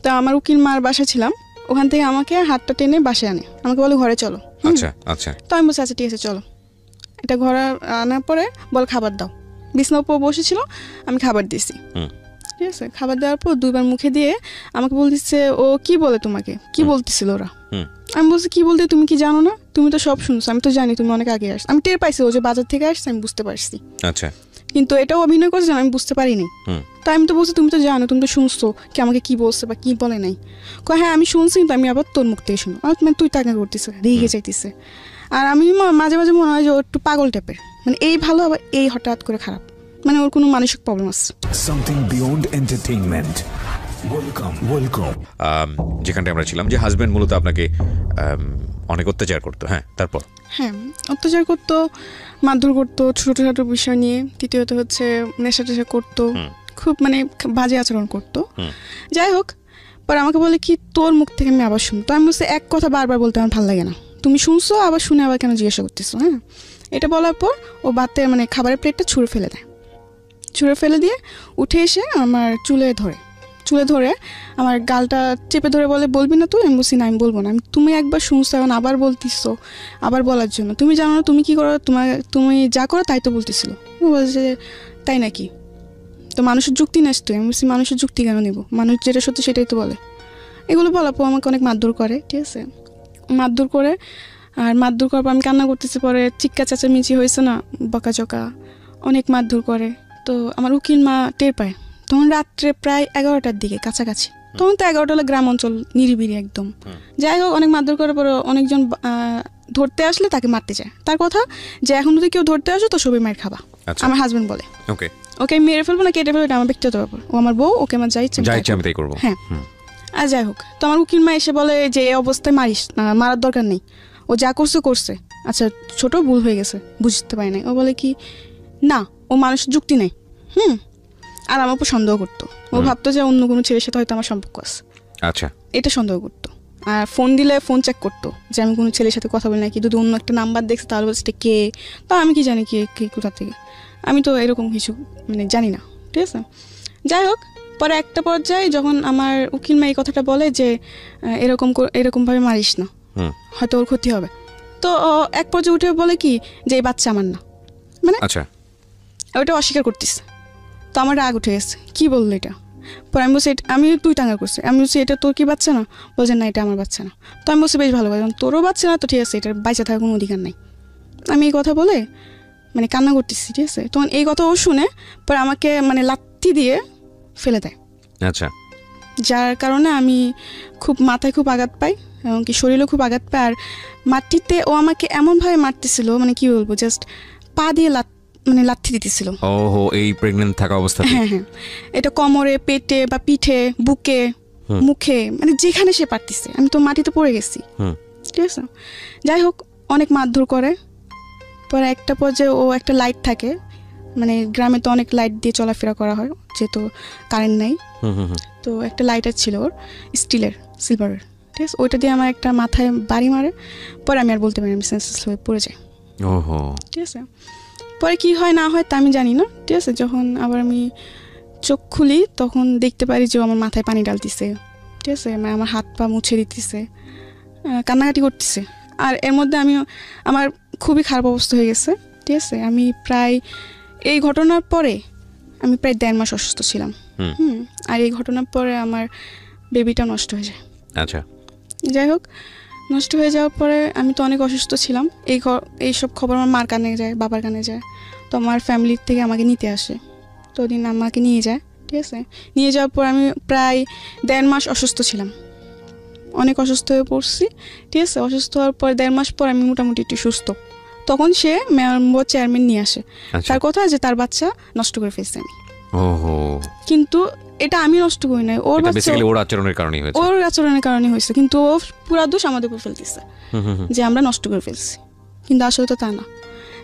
A: তা আমার উকিল মার বাসা ছিলাম, ওখান থেকে আমাকে হাতটা টেনে বাসায় আনে, আমাকে বলে ঘরে চলো।
B: আচ্ছা আচ্ছা।
A: তো আমি বলছি আচ্ছা ঠিক আছে চলো। এটা ঘরে আনার পরে বল খাবার দাও, বিছানার উপর বসেছিল, আমি খাবার দিয়েছি। ঠিক আছে, খাবার দেওয়ার পর 2বার মুখে দিয়ে আমাকে বলতেছে ও কি বলে তোমাকে, কি বলতেছিল ওরা। আমি বলছি কি বলতে, তুমি কি জানো না, তুমি তো সব শুনছো, আমি তো জানি তুমি অনেক আগে আসছো, আমি টের পাইছি ও যে বাজার থেকে আসছে, আমি বুঝতে পারছি।
B: আচ্ছা,
A: কিন্তু এটাও অভিনয় করছে আমি বুঝতে পারিনি। তাই আমি তো বলছি তুমি তো জানো, তুমি তো শুনছো কি আমাকে কি বলছে বা কি বলে নাই। হ্যাঁ আমি শুনছি, কিন্তু আমি আবার তোর মুখ থেকে শুনো। মানে তুই টাকা করতেছে, রেগে যাইতেছে। আর আমি মাঝে মাঝে মনে হয় যে ও একটু পাগল টাইপের, মানে এই ভালো আবার এই হঠাৎ করে খারাপ, মানে ওর কোনো মানসিক প্রবলেম আছে।
C: Something beyond entertainment. ওয়েলকাম।
B: যেখানটা আমরা ছিলাম যে হাজবেন্ড মূলত আপনাকে অনেক অত্যাচার করতো। হ্যাঁ, তারপর?
A: হ্যাঁ, অত্যাচার করতো, মারধর করতো ছোটো বিষয় নিয়ে। তৃতীয়ত হচ্ছে নেশা টেশা করতো, খুব মানে বাজে আচরণ করতো। যাই হোক, পরে আমাকে বলে কি তোর মুখ থেকে আমি আবার শুনতো। আমি বলছি এক কথা বারবার বলতে আমার ভালো লাগে না, তুমি শুনছো আবার শুনে আবার কেন জিজ্ঞাসা করতেছো। হ্যাঁ, এটা বলার পর ও ভাতের মানে খাবারের প্লেটটা ছুঁড়ে ফেলে দেয়। ছুঁড়ে ফেলে দিয়ে উঠে এসে আমার চুলে ধরে আমার গালটা চেপে ধরে বলে বলবি না তুই। আমি বলছি না আমি বলবো না। আমি তুমি একবার শুনছো এখন আবার বলতেছো, আবার বলার জন্য তুমি জানো না তুমি কি করো, তুমি যা করো তাই তো বলতেছিল। ও বলছে তাই নাকি, তো মানুষের যুক্তি নাস তুই। আমি বলছি মানুষের যুক্তি কেন নিব, মানুষ যেটা সত্যি সেটাই তো বলে। এগুলো বলার পর আমাকে অনেক মারধর করে। ঠিক আছে, মারধর করে, আর মারধর করার পর আমি কান্না করতেছি। পরে চিক্কা চেঁচামেচি হয়েছে না, বকাঝকা, অনেক মারধর করে। তো আমার উকিল মা টের পায়, তখন রাত্রে প্রায় 11টার দিকে কাছাকাছি। তখন তো 11টা হলো গ্রাম অঞ্চল, নিরিবিরি একদম। যাই হোক, অনেক মারধর করার পরে অনেকজন ধরতে আসলে তাকে মারতে চায়। তার কথা যে এখন যদি কেউ ধরতে আসো তো সবই মায়ের খাবা। আমার হাজবেন্ড বলে ওকে মেরে ফেলবো না কেটে ফেলবো, এটা আমার ব্যক্তিগত ব্যাপার, ও আমার বউ, ওকে আমার যাই ইচ্ছে আমি তাই করবো। হ্যাঁ, আর যাই হোক, তো আমার উকিল মা এসে বলে যে এই অবস্থায় মারিস না, মারার দরকার নেই, ও যা করছে। আচ্ছা ছোট ভুল হয়ে গেছে, বুঝতে পারি নাই। ও বলে কি না, ও মানুষের যুক্তি নেই। আর আমার উপর সন্দেহ করতো, ও ভাবতো যে অন্য কোনো ছেলের সাথে হয়তো আমার সম্পর্ক আছে। আচ্ছা, এটা সন্দেহ করতো। আর ফোন দিলে ফোন চেক করতো যে আমি কোনো ছেলের সাথে কথা বলি নাকি, যদি অন্য একটা নাম্বার দেখছে তাহলে বলছে কে, তা আমি কি জানি কে কোথা থেকে, আমি তো এরকম কিছু মানে জানি না। ঠিক আছে, যাই হোক, পরে একটা পর্যায়ে যখন আমার উকিল মা এই কথাটা বলে যে এরকমভাবে মারিস না, হয়তো ওর ক্ষতি হবে, তো এক পর্যায়ে উঠে বলে কি যে এই বাচ্চা আমার না, মানে আচ্ছা ওইটা অস্বীকার করতেছে। তো আমার রাগ উঠে গেছে, কি বললো এটা। পরে আমি বলছি আমি তুই টাঙ্গা করছি, আমি বলছি এটা তোর কি বাচ্চা না, বলছে না এটা আমার বাচ্চা না। তো আমি বলছি বেশ ভালো, তোরও বাচ্চা না তো ঠিক আছে, এটার বাইচা থাকার কোনো অধিকার নাই। আমি এই কথা বলে মানে কান্না করতেছি। ঠিক আছে, তখন এই কথা ও শুনে পরে আমাকে মানে লাথি দিয়ে ফেলে দেয়। আচ্ছা, যার কারণে আমি খুব মাথায় খুব আঘাত পাই, এমনকি শরীরেও খুব আঘাত পাই। আর মাটিতে ও আমাকে এমনভাবে মারতেছিল, মানে কি বলবো, জাস্ট পা দিয়ে লাথি দিতেছিল। ওহো, এই প্রেগন্যান্ট থাকা অবস্থায়? হ্যাঁ, এটা কোমরে, পেটে বা পিঠে, বুকে, মুখে, মানে যেখানে সে পারতেছে। আমি তো মাটিতে পড়ে গেছি। ঠিক আছে, যাই হোক, অনেক মারধর করে। পরে একটা পর্যায়ে ও একটা লাইট থাকে, মানে গ্রামে তো অনেক লাইট দিয়ে চলাফেরা করা হয় যেহেতু কারেন্ট নাই, তো একটা লাইটার ছিল ওর, স্টিলের, সিলভারের। ঠিক আছে, ওইটা দিয়ে আমার একটা মাথায় বাড়ি মারে। পরে আমি আর বলতে পারি, আমি সেন্সলেস হয়ে পড়ে যাই। ঠিক আছে, পরে কি হয় না হয় তা আমি জানি না। ঠিক আছে, যখন আবার আমি চোখ খুলি তখন দেখতে পারি যে আমার মাথায় পানি ডালতেছে। ঠিক আছে, মানে আমার হাত পা মুছে দিতেছে, কান্নাকাটি করতেছে। আর এর মধ্যে আমার খুবই খারাপ অবস্থা হয়ে গেছে। ঠিক আছে, আমি প্রায় এই ঘটনার পরে আমি প্রায় 1.5 মাস অসুস্থ ছিলাম। আর এই ঘটনার পরে আমার বেবিটা নষ্ট হয়ে যায়। আচ্ছা, যাই হোক, নষ্ট হয়ে যাওয়ার পরে আমি তো অনেক অসুস্থ ছিলাম। এইসব খবর আমার মার কানে যায়, বাবার কানে যায়। তো আমার ফ্যামিলির থেকে আমাকে নিতে আসে, তো ওদিন আমাকে নিয়ে যায়। ঠিক আছে, নিয়ে যাওয়ার পর আমি প্রায় 1.5 মাস অসুস্থ ছিলাম, অনেক অসুস্থ হয়ে পড়ছি। ঠিক আছে, অসুস্থ হওয়ার পর 1.5 মাস পর আমি মোটামুটি একটু সুস্থ। তখন সে মেম্বার চেয়ারম্যান নিয়ে আসে, তার কথা যে তার বাচ্চা নষ্ট করে ফেলছে আমি। কিন্তু এটা আমি নষ্ট করি নাই, ওর আচরণের কারণে হয়েছে। কিন্তু ও পুরা দোষ আমাদের উপর ফেলতেছে যে আমরা নষ্ট করে ফেলছি, কিন্তু আসলে তো তা না।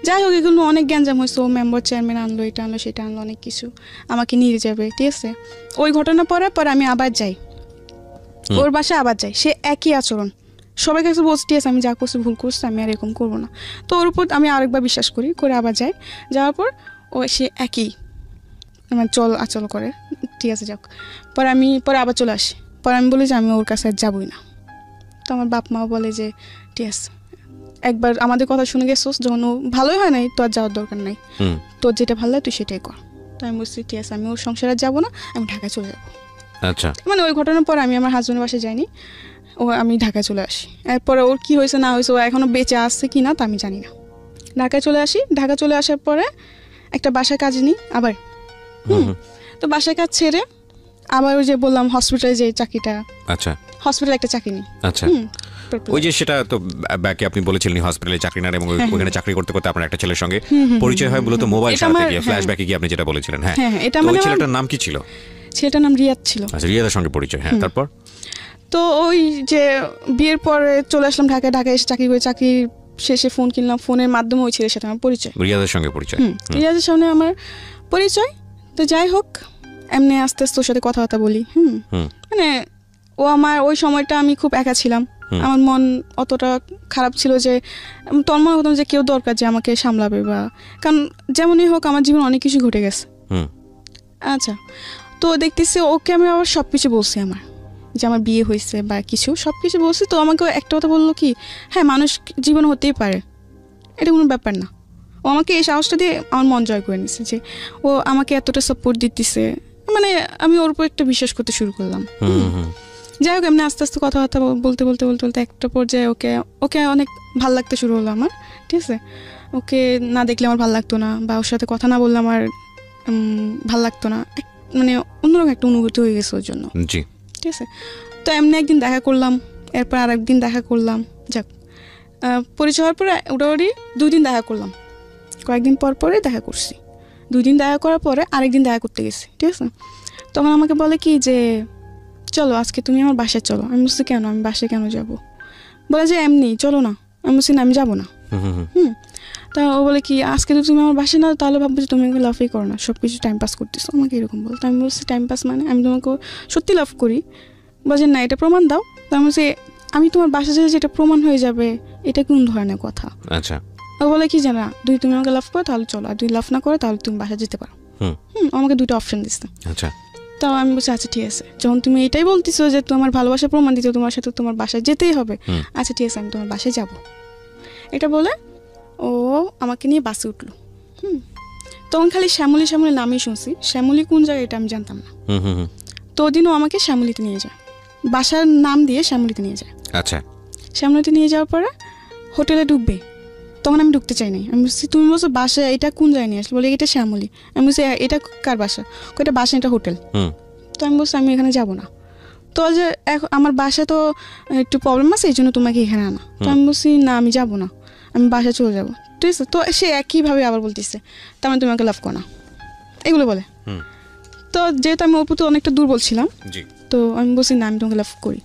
A: যাই হোক, এগুলো অনেক গ্যাঞ্জাম হয়েছে। ও মেম্বার চেয়ারম্যান আনলো, এটা আনলো, সেটা আনলো, অনেক কিছু আমাকে নিয়ে যাবে। ঠিক আছে, ওই ঘটনা পরে আমি আবার যাই ওর বাসায়, আবার যাই, সে একই আচরণ। সবাই কাছে বলছি ঠিক আছে আমি যা করছি ভুল করছি, আমি আর এরকম করবো না। তো ওর উপর আমি আরেকবার বিশ্বাস করে আবার যাই। যাওয়ার পর ও সে একই আমার আচল করে, ঠিক আছে যাক। পরে আবার চলে আসি। পরে আমি বলি যে আমি ওর কাছে আর যাবই না। তো আমার বাপ মাও বলে যে ঠিক আছে, একবার আমাদের কথা শুনে গেছোস, যখন ও ভালোই হয় নাই তো আর যাওয়ার দরকার নাই, তোর যেটা ভালো লাগে তুই সেটাই কর। তো আমি বলছি ঠিক আছে, আমি ওর সংসারে যাবো না, আমি ঢাকায় চলে যাবো।
B: আচ্ছা,
A: মানে ওই ঘটনার পর আমি আমার হাজবেন্ডের বাসায় যাইনি, আমি ঢাকায় চলে আসি। এরপরে ওর কি হয়েছে না হয়েছে, ও এখনো বেঁচে আসছে কি না তা আমি জানি না। ঢাকায় চলে আসি। ঢাকা চলে আসার পরে একটা বাসায় কাজ নিই আবার। তো বাসায় কাজ ছেড়ে আবার ওই যে বললাম হসপিটালে যে চাকরিটা,
B: আচ্ছা
A: হসপিটালে একটা চাকরি নিই।
B: আচ্ছা, ওই যে সেটা তো ব্যাকে আপনি বলেছিলেন হসপিটালে চাকরি না, এবং ওখানে চাকরি করতে করতে আপনার একটা ছেলের সঙ্গে পরিচয় হয় মূলত মোবাইল সারাতে গিয়ে, ফ্ল্যাশব্যাকে গিয়ে আপনি যেটা বলেছিলেন। হ্যাঁ,
A: এটা
B: ওই
A: মানে
B: ছেলেটার নাম কি ছিল?
A: ছেলেটার নাম রিয়াদ ছিল।
B: আচ্ছা, রিয়াদের সঙ্গে পরিচয়। হ্যাঁ, তারপর
A: তো ওই যে বিয়ের পরে চলে আসলাম ঢাকায়। ঢাকায় এসে চাকরি করে, চাকরি শেষে ফোন কিনলাম, ফোনের মাধ্যমে ওই ছেলের সাথে আমার পরিচয়,
B: রিয়াদের সঙ্গে পরিচয়।
A: রিয়াদের সঙ্গে আমার পরিচয়। তো যাই হোক, এমনি আস্তে আস্তে ওর সাথে কথাবার্তা বলি। মানে ও আমার ওই সময়টা আমি খুব একা ছিলাম, আমার মন অতটা খারাপ ছিল যে তোর মনে হতো যে কেউ দরকার যে আমাকে সামলাবে, বা কারণ যেমনই হোক আমার জীবন অনেক কিছু ঘটে গেছে। আচ্ছা, তো দেখতেছি ওকে আমি আবার সব কিছু বলছি, আমার যে আমার বিয়ে হয়েছে বা কিছু সব কিছু বলছি। তো আমাকে একটা কথা বললো কি, হ্যাঁ মানুষ জীবন হতেই পারে, এটা কোনো ব্যাপার না। ও আমাকে এই সাহসটা দিয়ে আমার মন জয় করে নিছে যে ও আমাকে এতটা সাপোর্ট দিতেছে। মানে আমি ওর উপর একটা বিশ্বাস করতে শুরু করলাম। যাই হোক, এমনি আস্তে আস্তে কথাবার্তা বলতে বলতে বলতে বলতে একটা পর্যায়ে ওকে অনেক ভাল লাগতে শুরু হলো আমার। ঠিক আছে, ওকে না দেখলে আমার ভাল লাগতো না, বা ওর সাথে কথা না বললে আমার ভাল লাগতো না, মানে অন্যরকম একটা অনুভূতি হয়ে গেছে ওর জন্য। ঠিক আছে, তো এমনি একদিন দেখা করলাম, এরপর আর একদিন দেখা করলাম। যাক, পরিচয় হওয়ার পরে ওটাওয়ারি 2 দিন দেখা করলাম, কয়েকদিন পর পরে দেখা করছি। 2 দিন দেখা করার পরে আরেকদিন দেখা করতে গেছি। ঠিক আছে, তখন আমাকে বলে কি যে চলো আজকে তুমি আমার বাসায় চলো। আমি বলছি কেন, আমি বাসায় কেন যাব? বলে যে এমনি চলো না। আমি বলছি না, আমি যাবো না। তা ও বলে কি আজকে তো তুমি আমার বাসায় না, তাহলে ভাববো যে তুমি আমাকে লাভই করো না, সব কিছু টাইম পাস করতেছো, আমাকে এরকম বলতো। আমি বলছি টাইম পাস মানে আমি তোমাকে সত্যি লাভ করি। বলছে না, এটা প্রমাণ দাও। তো আমি বলছি আমি তোমার বাসায় যেতে যেটা প্রমাণ হয়ে যাবে, এটা কোন ধরনের কথা?
B: আচ্ছা,
A: ও বলে কি জানা, তুমি আমাকে লাভ করো তাহলে চলো, আর লাভ না করো তাহলে তুমি বাসায় যেতে পারো। আমাকে 2টা অপশন দিচ্ছে।
B: আচ্ছা,
A: তাও আমি বলছি আচ্ছা ঠিক আছে, যখন তুমি এটাই বলতেছো যে তোমার ভালোবাসা প্রমাণ দিতে তোমার সাথে তোমার বাসায় যেতেই হবে, আচ্ছা ঠিক আছে আমি তোমার বাসায় যাব। এটা বলে ও আমাকে নিয়ে বাসে উঠলো। তখন খালি শ্যামলী শ্যামলী নামই শুনছি, শ্যামলী কোন জায়গায় এটা আমি জানতাম না। তো ওদিনও আমাকে শ্যামলীতে নিয়ে যায়, বাসার নাম দিয়ে শ্যামলীতে নিয়ে যায়।
B: আচ্ছা,
A: শ্যামলীতে নিয়ে যাওয়ার পরে হোটেলে ঢুকবে, তখন আমি ঢুকতে চাই নাই। আমি বলছি তুমি বলছো বাসা, এটা কোন জায়গায় নিয়ে আসলে? বলে এটা শ্যামলী। আমি বলছি এটা কার বাসা? এটা বাসা, এটা হোটেল। তো আমি বলছি আমি এখানে যাব না। তো যে আমার বাসায় তো একটু প্রবলেম আছে, এই জন্য তোমাকে এখানে আনা। তো আমি বলছি না, আমি যাব না, আমি বাসায় চলে যাবো। ঠিক আছে, তো সে একইভাবে আবার বলতেছে তার মানে তুমি আমাকে লাভ করো না, এগুলো বলে। তো যেহেতু আমি ওর প্রতি অনেকটা দুর্বল ছিলাম, তো আমি বলছি না, আমি তোমাকে লাভ করি।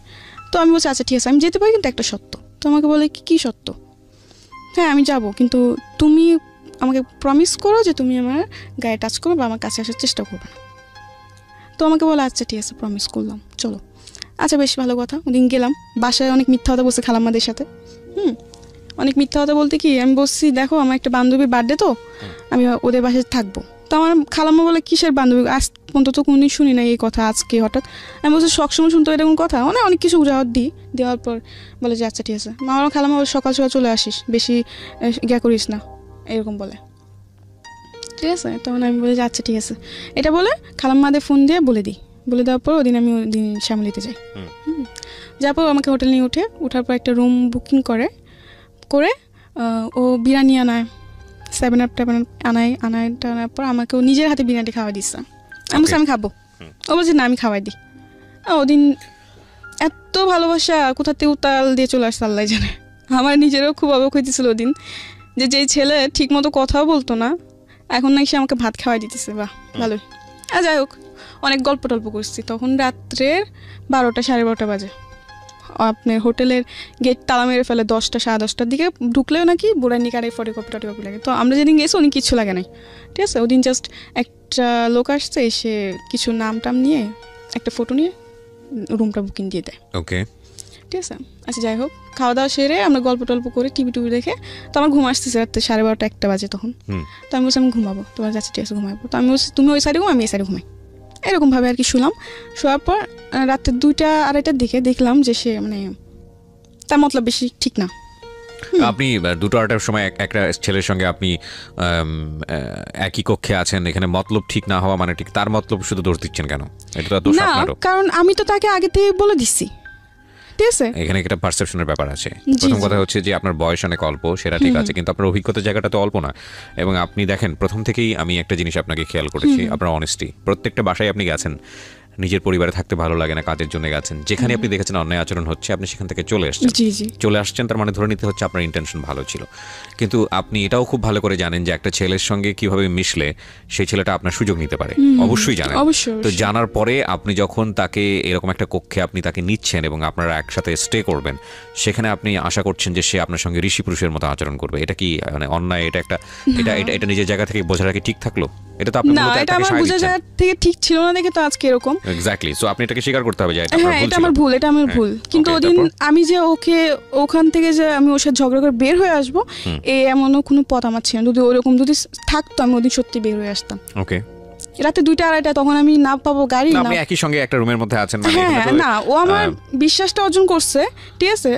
A: তো আমি বলছি আচ্ছা ঠিক আছে আমি যেতে পারি, কিন্তু একটা সত্য। তো আমাকে বলে কি সত্য? হ্যাঁ আমি যাব, কিন্তু তুমি আমাকে প্রমিস করো যে তুমি আমার গায়ে টাচ করবে বা আমার কাছে আসার চেষ্টা করবে না। তো আমাকে বলে আচ্ছা ঠিক আছে প্রমিস করলাম, চলো। আচ্ছা বেশ ভালো কথা। ওদিন গেলাম, বাসায় অনেক মিথ্যা কথা বলছে খালাম্মাদের সাথে। অনেক মিথ্যা কথা বলতে কি, আমি বলছি দেখো আমার একটা বান্ধবীর বার্থডে, তো আমি ওদের বাসায় থাকবো। তো আমার খালাম্মা বলে কিসের বান্ধবী, আজ পর্যন্ত তো কোনোদিন শুনি না এই কথা, আজকে হঠাৎ? আমি বলছি সবসময় শুনতো এরকম কথা, অনেক কিছু উজাহার দেওয়ার পর বলে যে আচ্ছা ঠিক আছে। আমার খালাম্মা সকাল সকাল চলে আসিস, বেশি ইয়া করিস না, এরকম বলে। ঠিক আছে, তখন আমি বলি যে আচ্ছা ঠিক আছে। এটা বলে খালাম্মাদের ফোন দিয়ে বলে দিই। বলে দেওয়ার পর ওদিন আমি ওদিন শ্যামলীতে যাই। যাওয়ার পর আমাকে হোটেল নিয়ে ওঠার পর একটা রুম বুকিং করে ও বিরিয়ানি আনায়, 7-Up আনার পর আমাকে ও নিজের হাতে বিরিয়ানি খাওয়াই দিচ্ছে। আমি বলছি আমি খাবো। ও বলছে না আমি খাওয়াই দিই। ওদিন এত ভালোবাসা কোথা থেকে উতাল দিয়ে চলে আসছে আল্লাহ জানে। আমার নিজেরও খুব অবাক হইতেছিল ওদিন, যে যেই ছেলে ঠিক মতো কথাও বলতো না, এখন নাকি সে আমাকে ভাত খাওয়াই দিতেছে। বাহ ভালোই। আর যাই হোক, অনেক গল্প টল্প করছি। তখন রাত্রের 12টা 12:30 বাজে। আপনার হোটেলের গেট তালা মেরে ফেলে 10টা 10:30টার দিকে ঢুকলেও নাকি বুড়াই নিকারে ফটোকপি লাগে। তো আমরা যেদিন গেছি উনি কিচ্ছু লাগে নাই। ঠিক আছে, ওদিন জাস্ট একটা লোক আসছে, এসে কিছু নাম টাম নিয়ে একটা ফটো নিয়ে রুমটা বুকিং দিয়ে দেয়।
B: ওকে,
A: ঠিক আছে। আচ্ছা যাই হোক, খাওয়া দাওয়া সেরে আমরা গল্প টল্প করে টিভি দেখে, তো আমার ঘুম আসতেছে রাত্রে 12:30 1টা বাজে তখন। তো আমি বলছি আমি ঘুমাবো। তোমার কাছে ঠিক আছে ঘুমাবো। তো আমি বলছি তুমি ওই সাইডে ঘুম, আমি এই সাইডে ঘুমাই। এরকমভাবে আর কি শুলাম। শোয়ার পর রাতে 2টা-2:30টার দিকে দেখলাম যে সে মানে তার মতলব বেশি ঠিক না।
B: আপনি 2-2:30টার সময় একটা ছেলের সঙ্গে আপনি একই কক্ষে আছেন, এখানে মতলব ঠিক না হওয়া মানে ঠিক তার মতলব শুধু দোষ দিচ্ছেন কেন? এটা তো দোষ আপনারও।
A: কারণ আমি তো তাকে আগে থেকে বলে দিচ্ছি, ঠিক আছে?
B: এখানে একটা পারসেপশনের ব্যাপার আছে। প্রথম কথা হচ্ছে যে আপনার বয়স অনেক অল্প, সেটা ঠিক আছে, কিন্তু আপনার অভিজ্ঞতার জায়গাটা তো অল্প না। এবং আপনি দেখেন, প্রথম থেকেই আমি একটা জিনিস আপনাকে খেয়াল করেছি, আপনার অনেস্টি। প্রত্যেকটা বাসায় আপনি গেছেন, নিজের পরিবারে থাকতে ভালো লাগে না, কাজের জন্য গেছেন, যেখানে আপনি দেখেছেন অন্যায় আচরণ হচ্ছে আপনি সেখান থেকে চলে আসছেন। চলে আসছেন তার মানে ধরে নিতে হচ্ছে আপনার ইন্টেনশন ভালো ছিল। কিন্তু আপনি এটাও খুব ভালো করে জানেন যে একটা ছেলের সঙ্গে কিভাবে মিশলে সেই ছেলেটা আপনার সুযোগ নিতে পারে, অবশ্যই জানেন। তো জানার পরে আপনি যখন তাকে এরকম একটা কক্ষে আপনি তাকে নিচ্ছেন এবং আপনারা একসাথে স্টে করবেন, সেখানে আপনি আশা করছেন যে সে আপনার সঙ্গে ঋষি পুরুষের মতো আচরণ করবে। এটা কি মানে অন্যায়? এটা একটা এটা নিজের জায়গা থেকে বোঝার আগে ঠিক থাকলো? এটা তো আপনি
A: না, এটা আমার বোঝার জায়গা থেকে ঠিক ছিল না দেখে তো আজকে এরকম।
B: এক্স্যাক্টলি। সো আপনি এটাকে স্বীকার করতে হবে যে
A: এটা আমার ভুল, এটা আমার ভুল। কিন্তু ওদিন আমি যে ওখান থেকে যে আমি ওর সাথে ঝগড়া করে বের হয়ে আসবো, এমনও কোনো পথ আমার ছিল না। যদি ওরকম যদি থাকতো আমি ওদিন সত্যি বের হয়ে আসতাম।
B: ওকে।
A: রাতে 2টা-2:30 তখন আমি না পাবো গাড়ি,
B: না আপনি একই সঙ্গে একটা রুমের মধ্যে আছেন মানে
A: না, ও আমার বিশ্বাসটা অর্জন করছে, ঠিক আছে?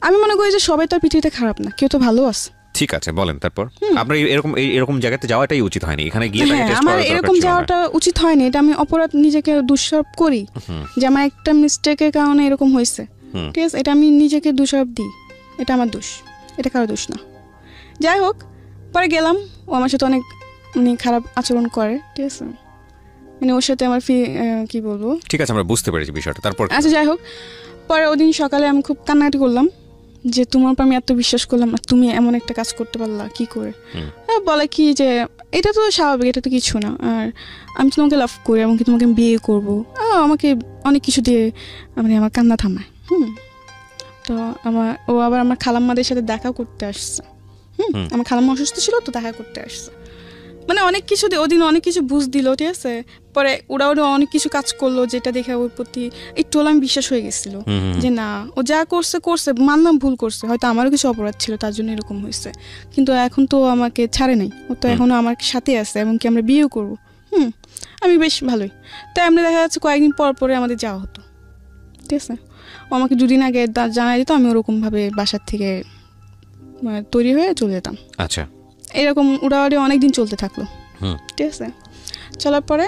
A: আমি মনে করি যে সবাই তার পৃথিবীতে খারাপ না, কেউ তো ভালো আছে।
B: ঠিক আছে, বলেন তারপর। আপনার এরকম জায়গাতে যাওয়াটাই উচিত হয়নি, এখানে গিয়ে তাকে টেস্ট করা
A: আমার এরকম যাওয়াটা উচিত হয়নি। এটা আমি অপরাধ নিজেকে দোষারোপ করি যে আমার একটা মিস্টেকের কারণে এরকম হয়েছে, ঠিক আছে? এটা আমি নিজেকে দোষারোপ দিই, এটা আমার দোষ, এটা কারো দোষ না। যাই হোক, পরে গেলাম, ও আমার সাথে অনেক মানে খারাপ আচরণ করে, ঠিক আছে? মানে ওর সাথে আমার কি বলবো,
B: ঠিক আছে আমরা বুঝতে পেরেছি বিষয়টা। তারপর
A: আচ্ছা যাই হোক, পরে ওদিন সকালে আমি খুব কান্নাকাটি করলাম যে তোমার উপর আমি এত বিশ্বাস করলাম আর তুমি এমন একটা কাজ করতে পারলা কি করে? বলে কি যে এটা তো স্বাভাবিক, এটা তো কিছু না, আর আমি তোমাকে লাভ করি এবং কি তোমাকে বিয়ে করবো, আমাকে অনেক কিছু দিয়ে মানে আমার কান্না থামায়। তো ও আবার আমার খালাম্মাদের সাথে দেখা করতে আসছে। আমার খালাম্মা অসুস্থ ছিল তো দেখা করতে আসছে, মানে অনেক কিছু ওদিন অনেক কিছু বুঝ দিল, ঠিক আছে? পরে ওরা অনেক কিছু কাজ করলো যেটা দেখে ওর প্রতি একটু আমি বিশ্বাস হয়ে গেছিল যে না, ও যা করছে মানলাম ভুল করছে, হয়তো আমারও কিছু অপরাধ ছিল তার জন্য এরকম হয়েছে, কিন্তু এখন তো আমাকে ছাড়ে নাই, ও তো এখনো আমার সাথে আছে এবং কি আমরা বিয়েও করবো। আমি বেশ ভালোই। তাই আমরা দেখা যাচ্ছে কয়েকদিন পর পরে আমাদের যাওয়া হতো, ঠিক আছে? ও আমাকে 2 দিন আগে জানাই দিত, আমি ওরকমভাবে বাসার থেকে তৈরি হয়ে চলে যেতাম।
B: আচ্ছা,
A: এরকম উড়াউড়ি অনেকদিন চলতে থাকলো, ঠিক আছে? চলার পরে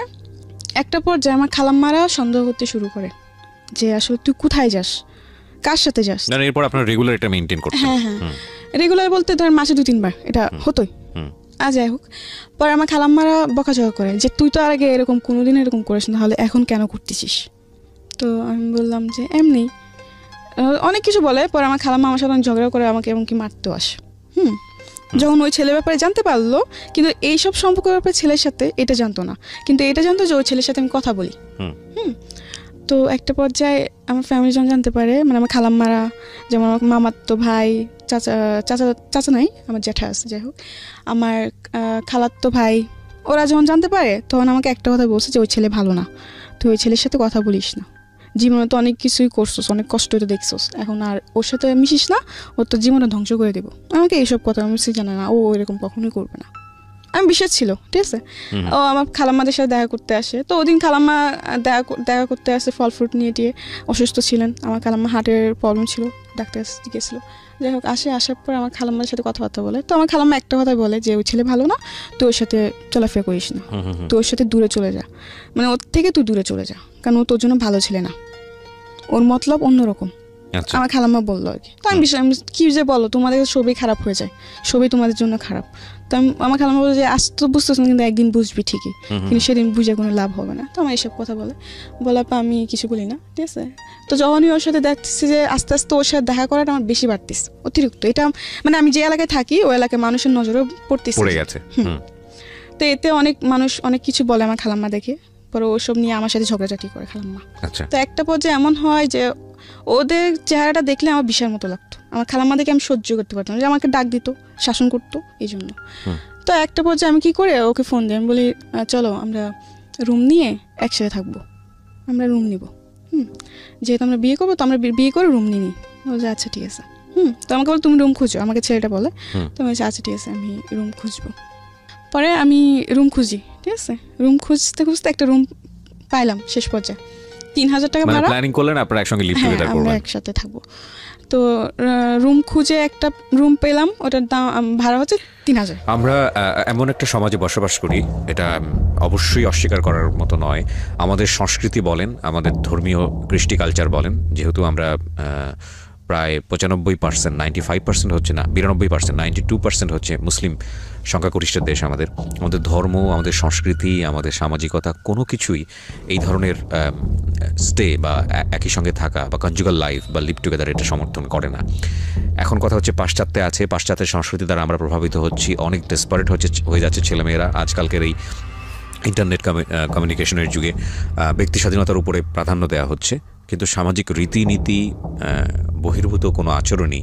A: একটা পর্যায়ে আমার খালাম্মারা সন্দেহ করতে শুরু করে যে আসলে তুই কোথায় যাস, কার সাথে যাস।
B: না এরপর আপনার রেগুলার এটা মেইনটেইন করতে?
A: হ্যাঁ, রেগুলার বলতে ধর মাসে 2-3 বার এটা হতোই। যাই হোক, পরে আমার খালাম্মারা বকাঝকা করে যে তুই তো আর আগে এরকম কোনোদিন এরকম করিস না, তাহলে এখন কেন করতেছিস? তো আমি বললাম যে এমনি, অনেক কিছু বলে। পরে আমার খালাম্মা আমার সাথে ঝগড়া করে আমাকে এমনকি মারতেও আসে। যখন ওই ছেলের ব্যাপারে জানতে পারলো, কিন্তু এইসব সম্পর্কের ব্যাপারে ছেলের সাথে এটা জানতো না, কিন্তু এটা জানতো যে ওই ছেলের সাথে আমি কথা বলি। তো একটা পর্যায়ে আমার ফ্যামিলি যখন জানতে পারে, মানে আমার খালাম্মারা, যেমন আমার মামাতো ভাই, চাচা নাই, আমার জ্যাঠা আছে, যাই হোক আমার খালাতো ভাই, ওরা যখন জানতে পারে তখন আমাকে একটা কথা বলছে যে ওই ছেলে ভালো না, তুই ওই ছেলের সাথে কথা বলিস না, জীবনে তো অনেক কিছুই করছোস, অনেক কষ্ট তো দেখছোস, এখন আর ওর সাথে মিশিস না, ওর তো জীবনে ধ্বংস করে দেবো। আমাকে এইসব কথা আমি জানে না, ও এরকম কখনোই করবে না। আমি বিশ্বাস ছিল, ঠিক আছে? ও আমার খালাম্মাদের সাথে দেখা করতে আসে, তো ওদিন খালাম্মা দেখা করতে আসে ফল ফ্রুট নিয়ে টিয়ে, অসুস্থ ছিলেন, আমার খালাম্মা হার্টের প্রবলেম ছিল, ডাক্তার গিয়েছিল। যাই হোক, আসার পর আমার খালাম্মার সাথে কথাবার্তা বলে, তো আমার খালাম্মা একটা কথাই বলে যে ওই ছেলে ভালো না, তুই ওর সাথে চলাফেরা করিস না, তুই ওর সাথে দূরে চলে যা, মানে ওর থেকে তুই দূরে চলে যা, কারণ ও তোর জন্য ভালো ছেলে না, ওর মতলব অন্যরকম। আমার খালাম্মা বললো আর কি। তো আমি কি যে বলো, তোমাদের সবই খারাপ হয়ে যায়, সবই তোমাদের জন্য খারাপ। তো আমার খালাম্মা বলে যে আজ তো বুঝতেছ না, কিন্তু একদিন বুঝবি ঠিকই, কিন্তু সেদিন বুঝে কোনো লাভ হবে না। তো আমার এইসব কথা বলার পর আমি কিছু বলি না, ঠিক আছে? তো যখনই ওর সাথে দেখতেছি যে আস্তে আস্তে ওর সাথে দেখা করাটা আমার বেশি বাড়তেছে, অতিরিক্ত। এটা মানে আমি যে এলাকায় থাকি ওই এলাকায় মানুষের নজরেও পড়তেছে। তো এতে অনেক মানুষ অনেক কিছু বলে আমার খালাম্মা দেখে, পরে ওসব নিয়ে আমার সাথে ঝগড়াঝাটি করে খালাম্মা। তো একটা পর্যায়ে এমন হয় যে ওদের চেহারাটা দেখলে আমার বিশাল মতো লাগতো, আমার খালাম্মা দেখে আমি সহ্য করতে পারতাম, যে আমাকে ডাক দিত, শাসন করতো এই জন্য। তো একটা পর্যায়ে আমি কি করে ওকে ফোন দিই, আমি বলি চলো আমরা রুম নিয়ে একসাথে থাকবো, আমরা রুম নিব, যেহেতু আমরা বিয়ে করবো তো আমরা বিয়ে করে রুম নিই। বলছে আচ্ছা ঠিক আছে। তো আমাকে বলে তুমি রুম খুঁজো, আমাকে ছেলেটা বলে। তো আমি বলছি আচ্ছা ঠিক আছে, আমি রুম খুঁজবো। পরে আমি রুম খুঁজি, ঠিক আছে? রুম খুঁজতে খুঁজতে একটা রুম পাইলাম শেষ পর্যায়ে 3,000 টাকা ভাড়া।
B: প্ল্যানিং করলেন আপনারা একসঙ্গে লিভ টুগেদার করবেন?
A: আমরা একসাথে থাকবো। তো রুম খুঁজে একটা রুম পেলাম, ওটার দাম ভাড়া হচ্ছে 3,000।
B: আমরা এমন একটা সমাজে বসবাস করি, এটা অবশ্যই অস্বীকার করার মতো নয়। আমাদের সংস্কৃতি বলেন, আমাদের ধর্মীয় কৃষ্টি কালচার বলেন, যেহেতু আমরা প্রায় 95%, 95% হচ্ছে না, 92%, 92% হচ্ছে মুসলিম সংখ্যাগরিষ্ঠের দেশ আমাদের। আমাদের ধর্ম, আমাদের সংস্কৃতি, আমাদের সামাজিকতা কোনো কিছুই এই ধরনের স্টে বা একই সঙ্গে থাকা বা কনজুগাল লাইফ বা লিভ টুগেদার এটা সমর্থন করে না। এখন কথা হচ্ছে পাশ্চাত্যে আছে, পাশ্চাত্যের সংস্কৃতি দ্বারা আমরা প্রভাবিত হচ্ছি, অনেক ডেসপারেট হয়ে যাচ্ছে ছেলেমেয়েরা আজকালকের এই ইন্টারনেট কমিউনিকেশনের যুগে। ব্যক্তি স্বাধীনতার উপরে প্রাধান্য দেওয়া হচ্ছে, কিন্তু সামাজিক রীতিনীতি বহির্ভূত কোনো আচরণই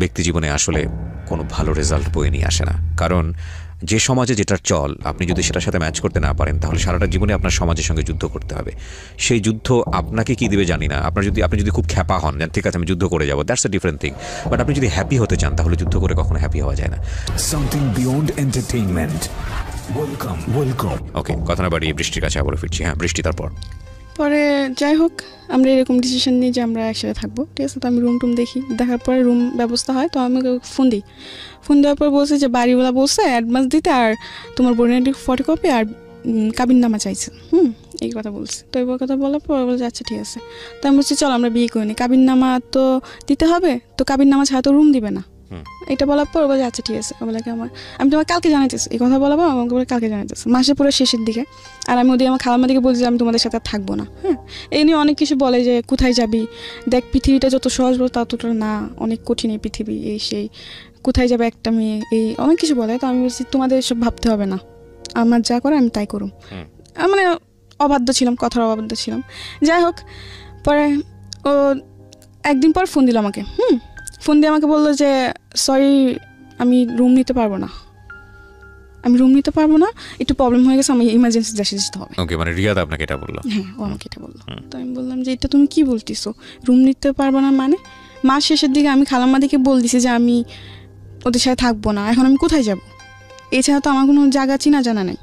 B: ব্যক্তি জীবনে আসলে কোনো ভালো রেজাল্ট বয়ে নিয়ে আসে না। কারণ যে সমাজে যেটার চল, আপনি যদি সেটার সাথে ম্যাচ করতে না পারেন, তাহলে সারাটা জীবনে আপনার সমাজের সঙ্গে যুদ্ধ করতে হবে। সেই যুদ্ধ আপনাকে কি দিবে জানি না। আপনি যদি খুব খ্যাপা হন, ঠিক আছে আমি যুদ্ধ করে যাবো, that's a different thing. But আপনি যদি হ্যাপি হতে চান, তাহলে যুদ্ধ করে কখনো হ্যাপি হওয়া যায় না।
C: Something beyond entertainment. ওয়েলকাম।
B: ওকে, কথা না বাড়িয়ে বৃষ্টির কাছে আবার ফিরছি। হ্যাঁ, বৃষ্টি তারপর
A: পরে যাই হোক আমরা এরকম ডিসিশন নিই যে আমরা একসাথে থাকবো, ঠিক আছে। তো আমি রুম টুম দেখি, দেখার পরে রুম ব্যবস্থা হয়, তো আমি ফোন দিই। ফোন দেওয়ার পর বলছে যে বাড়িওয়ালা বলছে অ্যাডভান্স দিতে, আর তোমার বোনের ফটোকপি আর কাবিননামা চাইছে। এই কথা বলছে। তো এই কথা বলার পর বলছে আচ্ছা ঠিক আছে। তো আমি বলছি চল আমরা বিয়ে করি নি, কাবিননামা তো দিতে হবে, তো কাবিননামা ছাড়া তো রুম দিবে না। এটা বলার পর বলছে আচ্ছা ঠিক আছে। বলে আমি তোমার কালকে জানাইতেছি, এই কথা বলার পর আমাকে বলে কালকে জানাইতেছে, মাসে পুরো শেষের দিকে। আর আমি ওদিকে আমার খালাম্মা দিকে বলছি যে আমি তোমাদের সাথে থাকবো না। হ্যাঁ, এই নিয়ে অনেক কিছু বলে যে কোথায় যাবি, দেখ পৃথিবীটা যত সহজ বল ততটা না, অনেক কঠিন এই পৃথিবী, এই সেই, কোথায় যাবে একটা মেয়ে, এই অনেক কিছু বলে। তো আমি বলছি তোমাদের সব ভাবতে হবে না, আমার যা করে আমি তাই করুম। মানে অবাধ্য ছিলাম, কথার অবাধ্য ছিলাম। যাই হোক, পরে ও একদিন পর ফোন দিল আমাকে। ফোন দিয়ে আমাকে বললো যে সরি আমি রুম নিতে পারবো না, একটু প্রবলেম হয়ে গেছে, আমি ইমার্জেন্সি দেশে যেতে হবে।
B: ওকে, মানে রিয়াদ আপনাকে এটা বললো?
A: হ্যাঁ, ও আমাকে এটা বললো। তো আমি বললাম যে এটা তুমি কি বলতেছো, রুম নিতে পারবো না মানে? মাস শেষের দিকে আমি খালাম্মা দিকে বল দিছি যে আমি ওদের সাথে থাকবো না, এখন আমি কোথায় যাব? এছাড়া তো আমার কোনো জায়গা চিনা জানা নেই,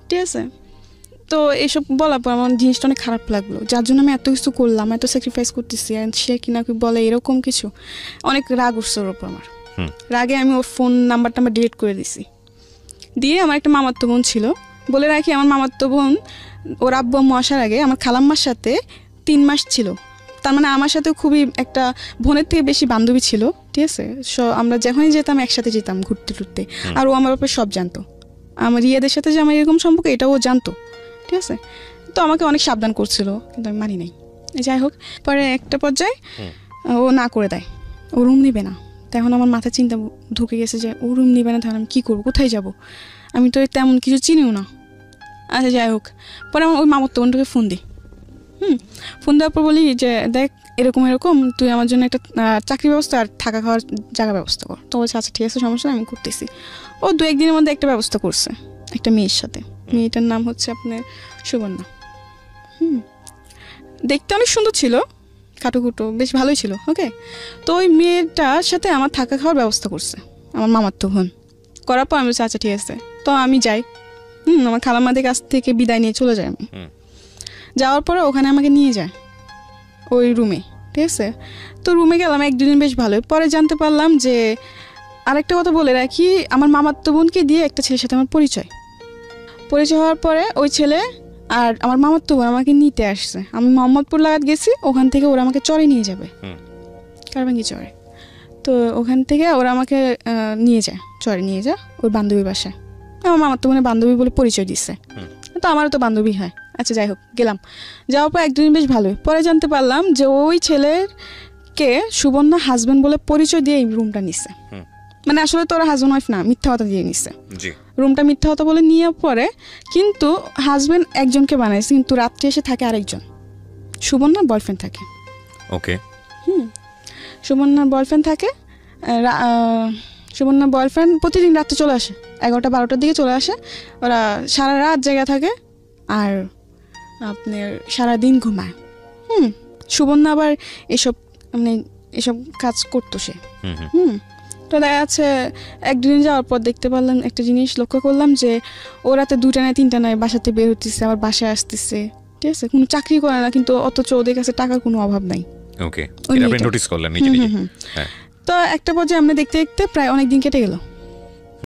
A: ঠিক আছে। তো এইসব বলার পর আমার জিনিসটা অনেক খারাপ লাগলো, যার জন্য আমি এত কিছু করলাম, এত স্যাক্রিফাইস করতেছি, সে কিনা বলে এরকম কিছু। অনেক রাগ উঠছে ওর ওপর আমার। রাগে আমি ওর ফোন নাম্বারটা ডিলিট করে দিছি। দিয়ে আমার একটা মামাতো বোন ছিল, বলে রাখি আমার মামাতো বোন ওর আব্বু আম্মু আসার আগে আমার খালাম্মার সাথে 3 মাস ছিল। তার মানে আমার সাথে খুবই একটা বোনের থেকে বেশি বান্ধবী ছিল, ঠিক আছে। আমরা যখনই যেতাম একসাথে যেতাম ঘুরতে টুরতে, আর ও আমার ব্যাপারে সব জানতো। আমার রিয়াদের সাথে যে আমার এরকম সম্পর্ক এটাও ও জানতো, ঠিক আছে। তো আমাকে অনেক সাবধান করছিল, কিন্তু আমি মানি নাই। যাই হোক, পরে একটা পর্যায়ে ও না করে দেয়, ও রুম নিবে না। তখন আমার মাথায় চিন্তা ঢুকে গেছে যে ও রুম নিবে না, তাহলে আমি কী করবো, কোথায় যাব? আমি তো তেমন কিছু চিনিও না। আচ্ছা যাই হোক, পরে আমার ওই মামাতো বোনটাকে ফোন দিই। ফোন দেওয়ার পর বলি যে দেখ এরকম তুই আমার জন্য একটা চাকরি ব্যবস্থা আর থাকা খাওয়ার জায়গা ব্যবস্থা কর। তো বলছে আচ্ছা ঠিক আছে, সমস্যা নেই, আমি করতেছি। ও 2-1 দিনের মধ্যে একটা ব্যবস্থা করছে একটা মেয়ের সাথে। মেয়েটার নাম হচ্ছে আপনার সুবর্ণা। দেখতে অনেক সুন্দর ছিল, কাটুকুটো বেশ ভালোই ছিল। ওকে, তো ওই মেয়েটার সাথে আমার থাকা খাওয়ার ব্যবস্থা করছে আমার মামাতো বোন। করার পর আমি বলছি আচ্ছা ঠিক আছে। তো আমি যাই, আমার খালাম্মাদের কাছ থেকে বিদায় নিয়ে চলে যাই। আমি যাওয়ার পরে ওখানে আমাকে নিয়ে যায় ওই রুমে, ঠিক আছে। তো রুমে গেলাম 1-2 দিন বেশ ভালোই। পরে জানতে পারলাম যে আরেকটা কথা বলে রাখি, আমার মামাতো বোনকে দিয়ে একটা ছেলের সাথে আমার পরিচয় হওয়ার পরে ওই ছেলে আর আমার মামাতো বোন আমাকে নিতে আসছে। আমি মোহাম্মদপুর লাগাত গেছি, ওখান থেকে ওরা আমাকে চরে নিয়ে যাবে, কারবাঙ্গি চরে। তো ওখান থেকে ওরা আমাকে চরে নিয়ে যায় ওর বান্ধবীর বাসায়। আমার মামাতো বোনের বান্ধবী বলে পরিচয় দিচ্ছে, তো আমারও তো বান্ধবী হয়। আচ্ছা যাই হোক, গেলাম। যাওয়ার পর 1-2 দিন বেশ ভালোই। পরে জানতে পারলাম যে ওই ছেলেকে সুবর্ণা হাজবেন্ড বলে পরিচয় দিয়ে এই রুমটা নিচ্ছে। মানে আসলে তো ওরা হাজবেন্ড ওয়াইফ না, মিথ্যা কথা দিয়ে নিচ্ছে রুমটা, মিথ্যা কথা বলে নিয়ে পরে কিন্তু হাজবেন্ড একজনকে বানাইছে, কিন্তু রাত্রে এসে থাকে আরেকজন, সুবর্ণার বয়ফ্রেন্ড থাকে।
B: ওকে,
A: সুবর্ণার বয়ফ্রেন্ড থাকে। সুবর্ণার বয়ফ্রেন্ড প্রতিদিন রাত্রে চলে আসে, 11টা-12টার দিকে চলে আসে। ওরা সারা রাত জায়গা থাকে আর আপনার সারাদিন ঘুমায়। সুবর্ণা আবার এসব কাজ করতো সে। তো তো দেখা যাচ্ছে একদিন যাওয়ার পর দেখতে পারলাম একটা জিনিস লক্ষ্য করলাম যে ও রাতে 2টা নয় 3টা নয় বাসাতে বের হতেছে, আবার বাসায় আসতেছে, ঠিক আছে, কোনো চাকরি করে না কিন্তু অথচ ওদের কাছে টাকার কোনো অভাব নাই।
B: ওকে, এটা আপনি নোটিস করলেন নিজে নিজে?
A: তো একটা পর্যায়ে আমরা দেখতে দেখতে প্রায় অনেক দিন কেটে গেল।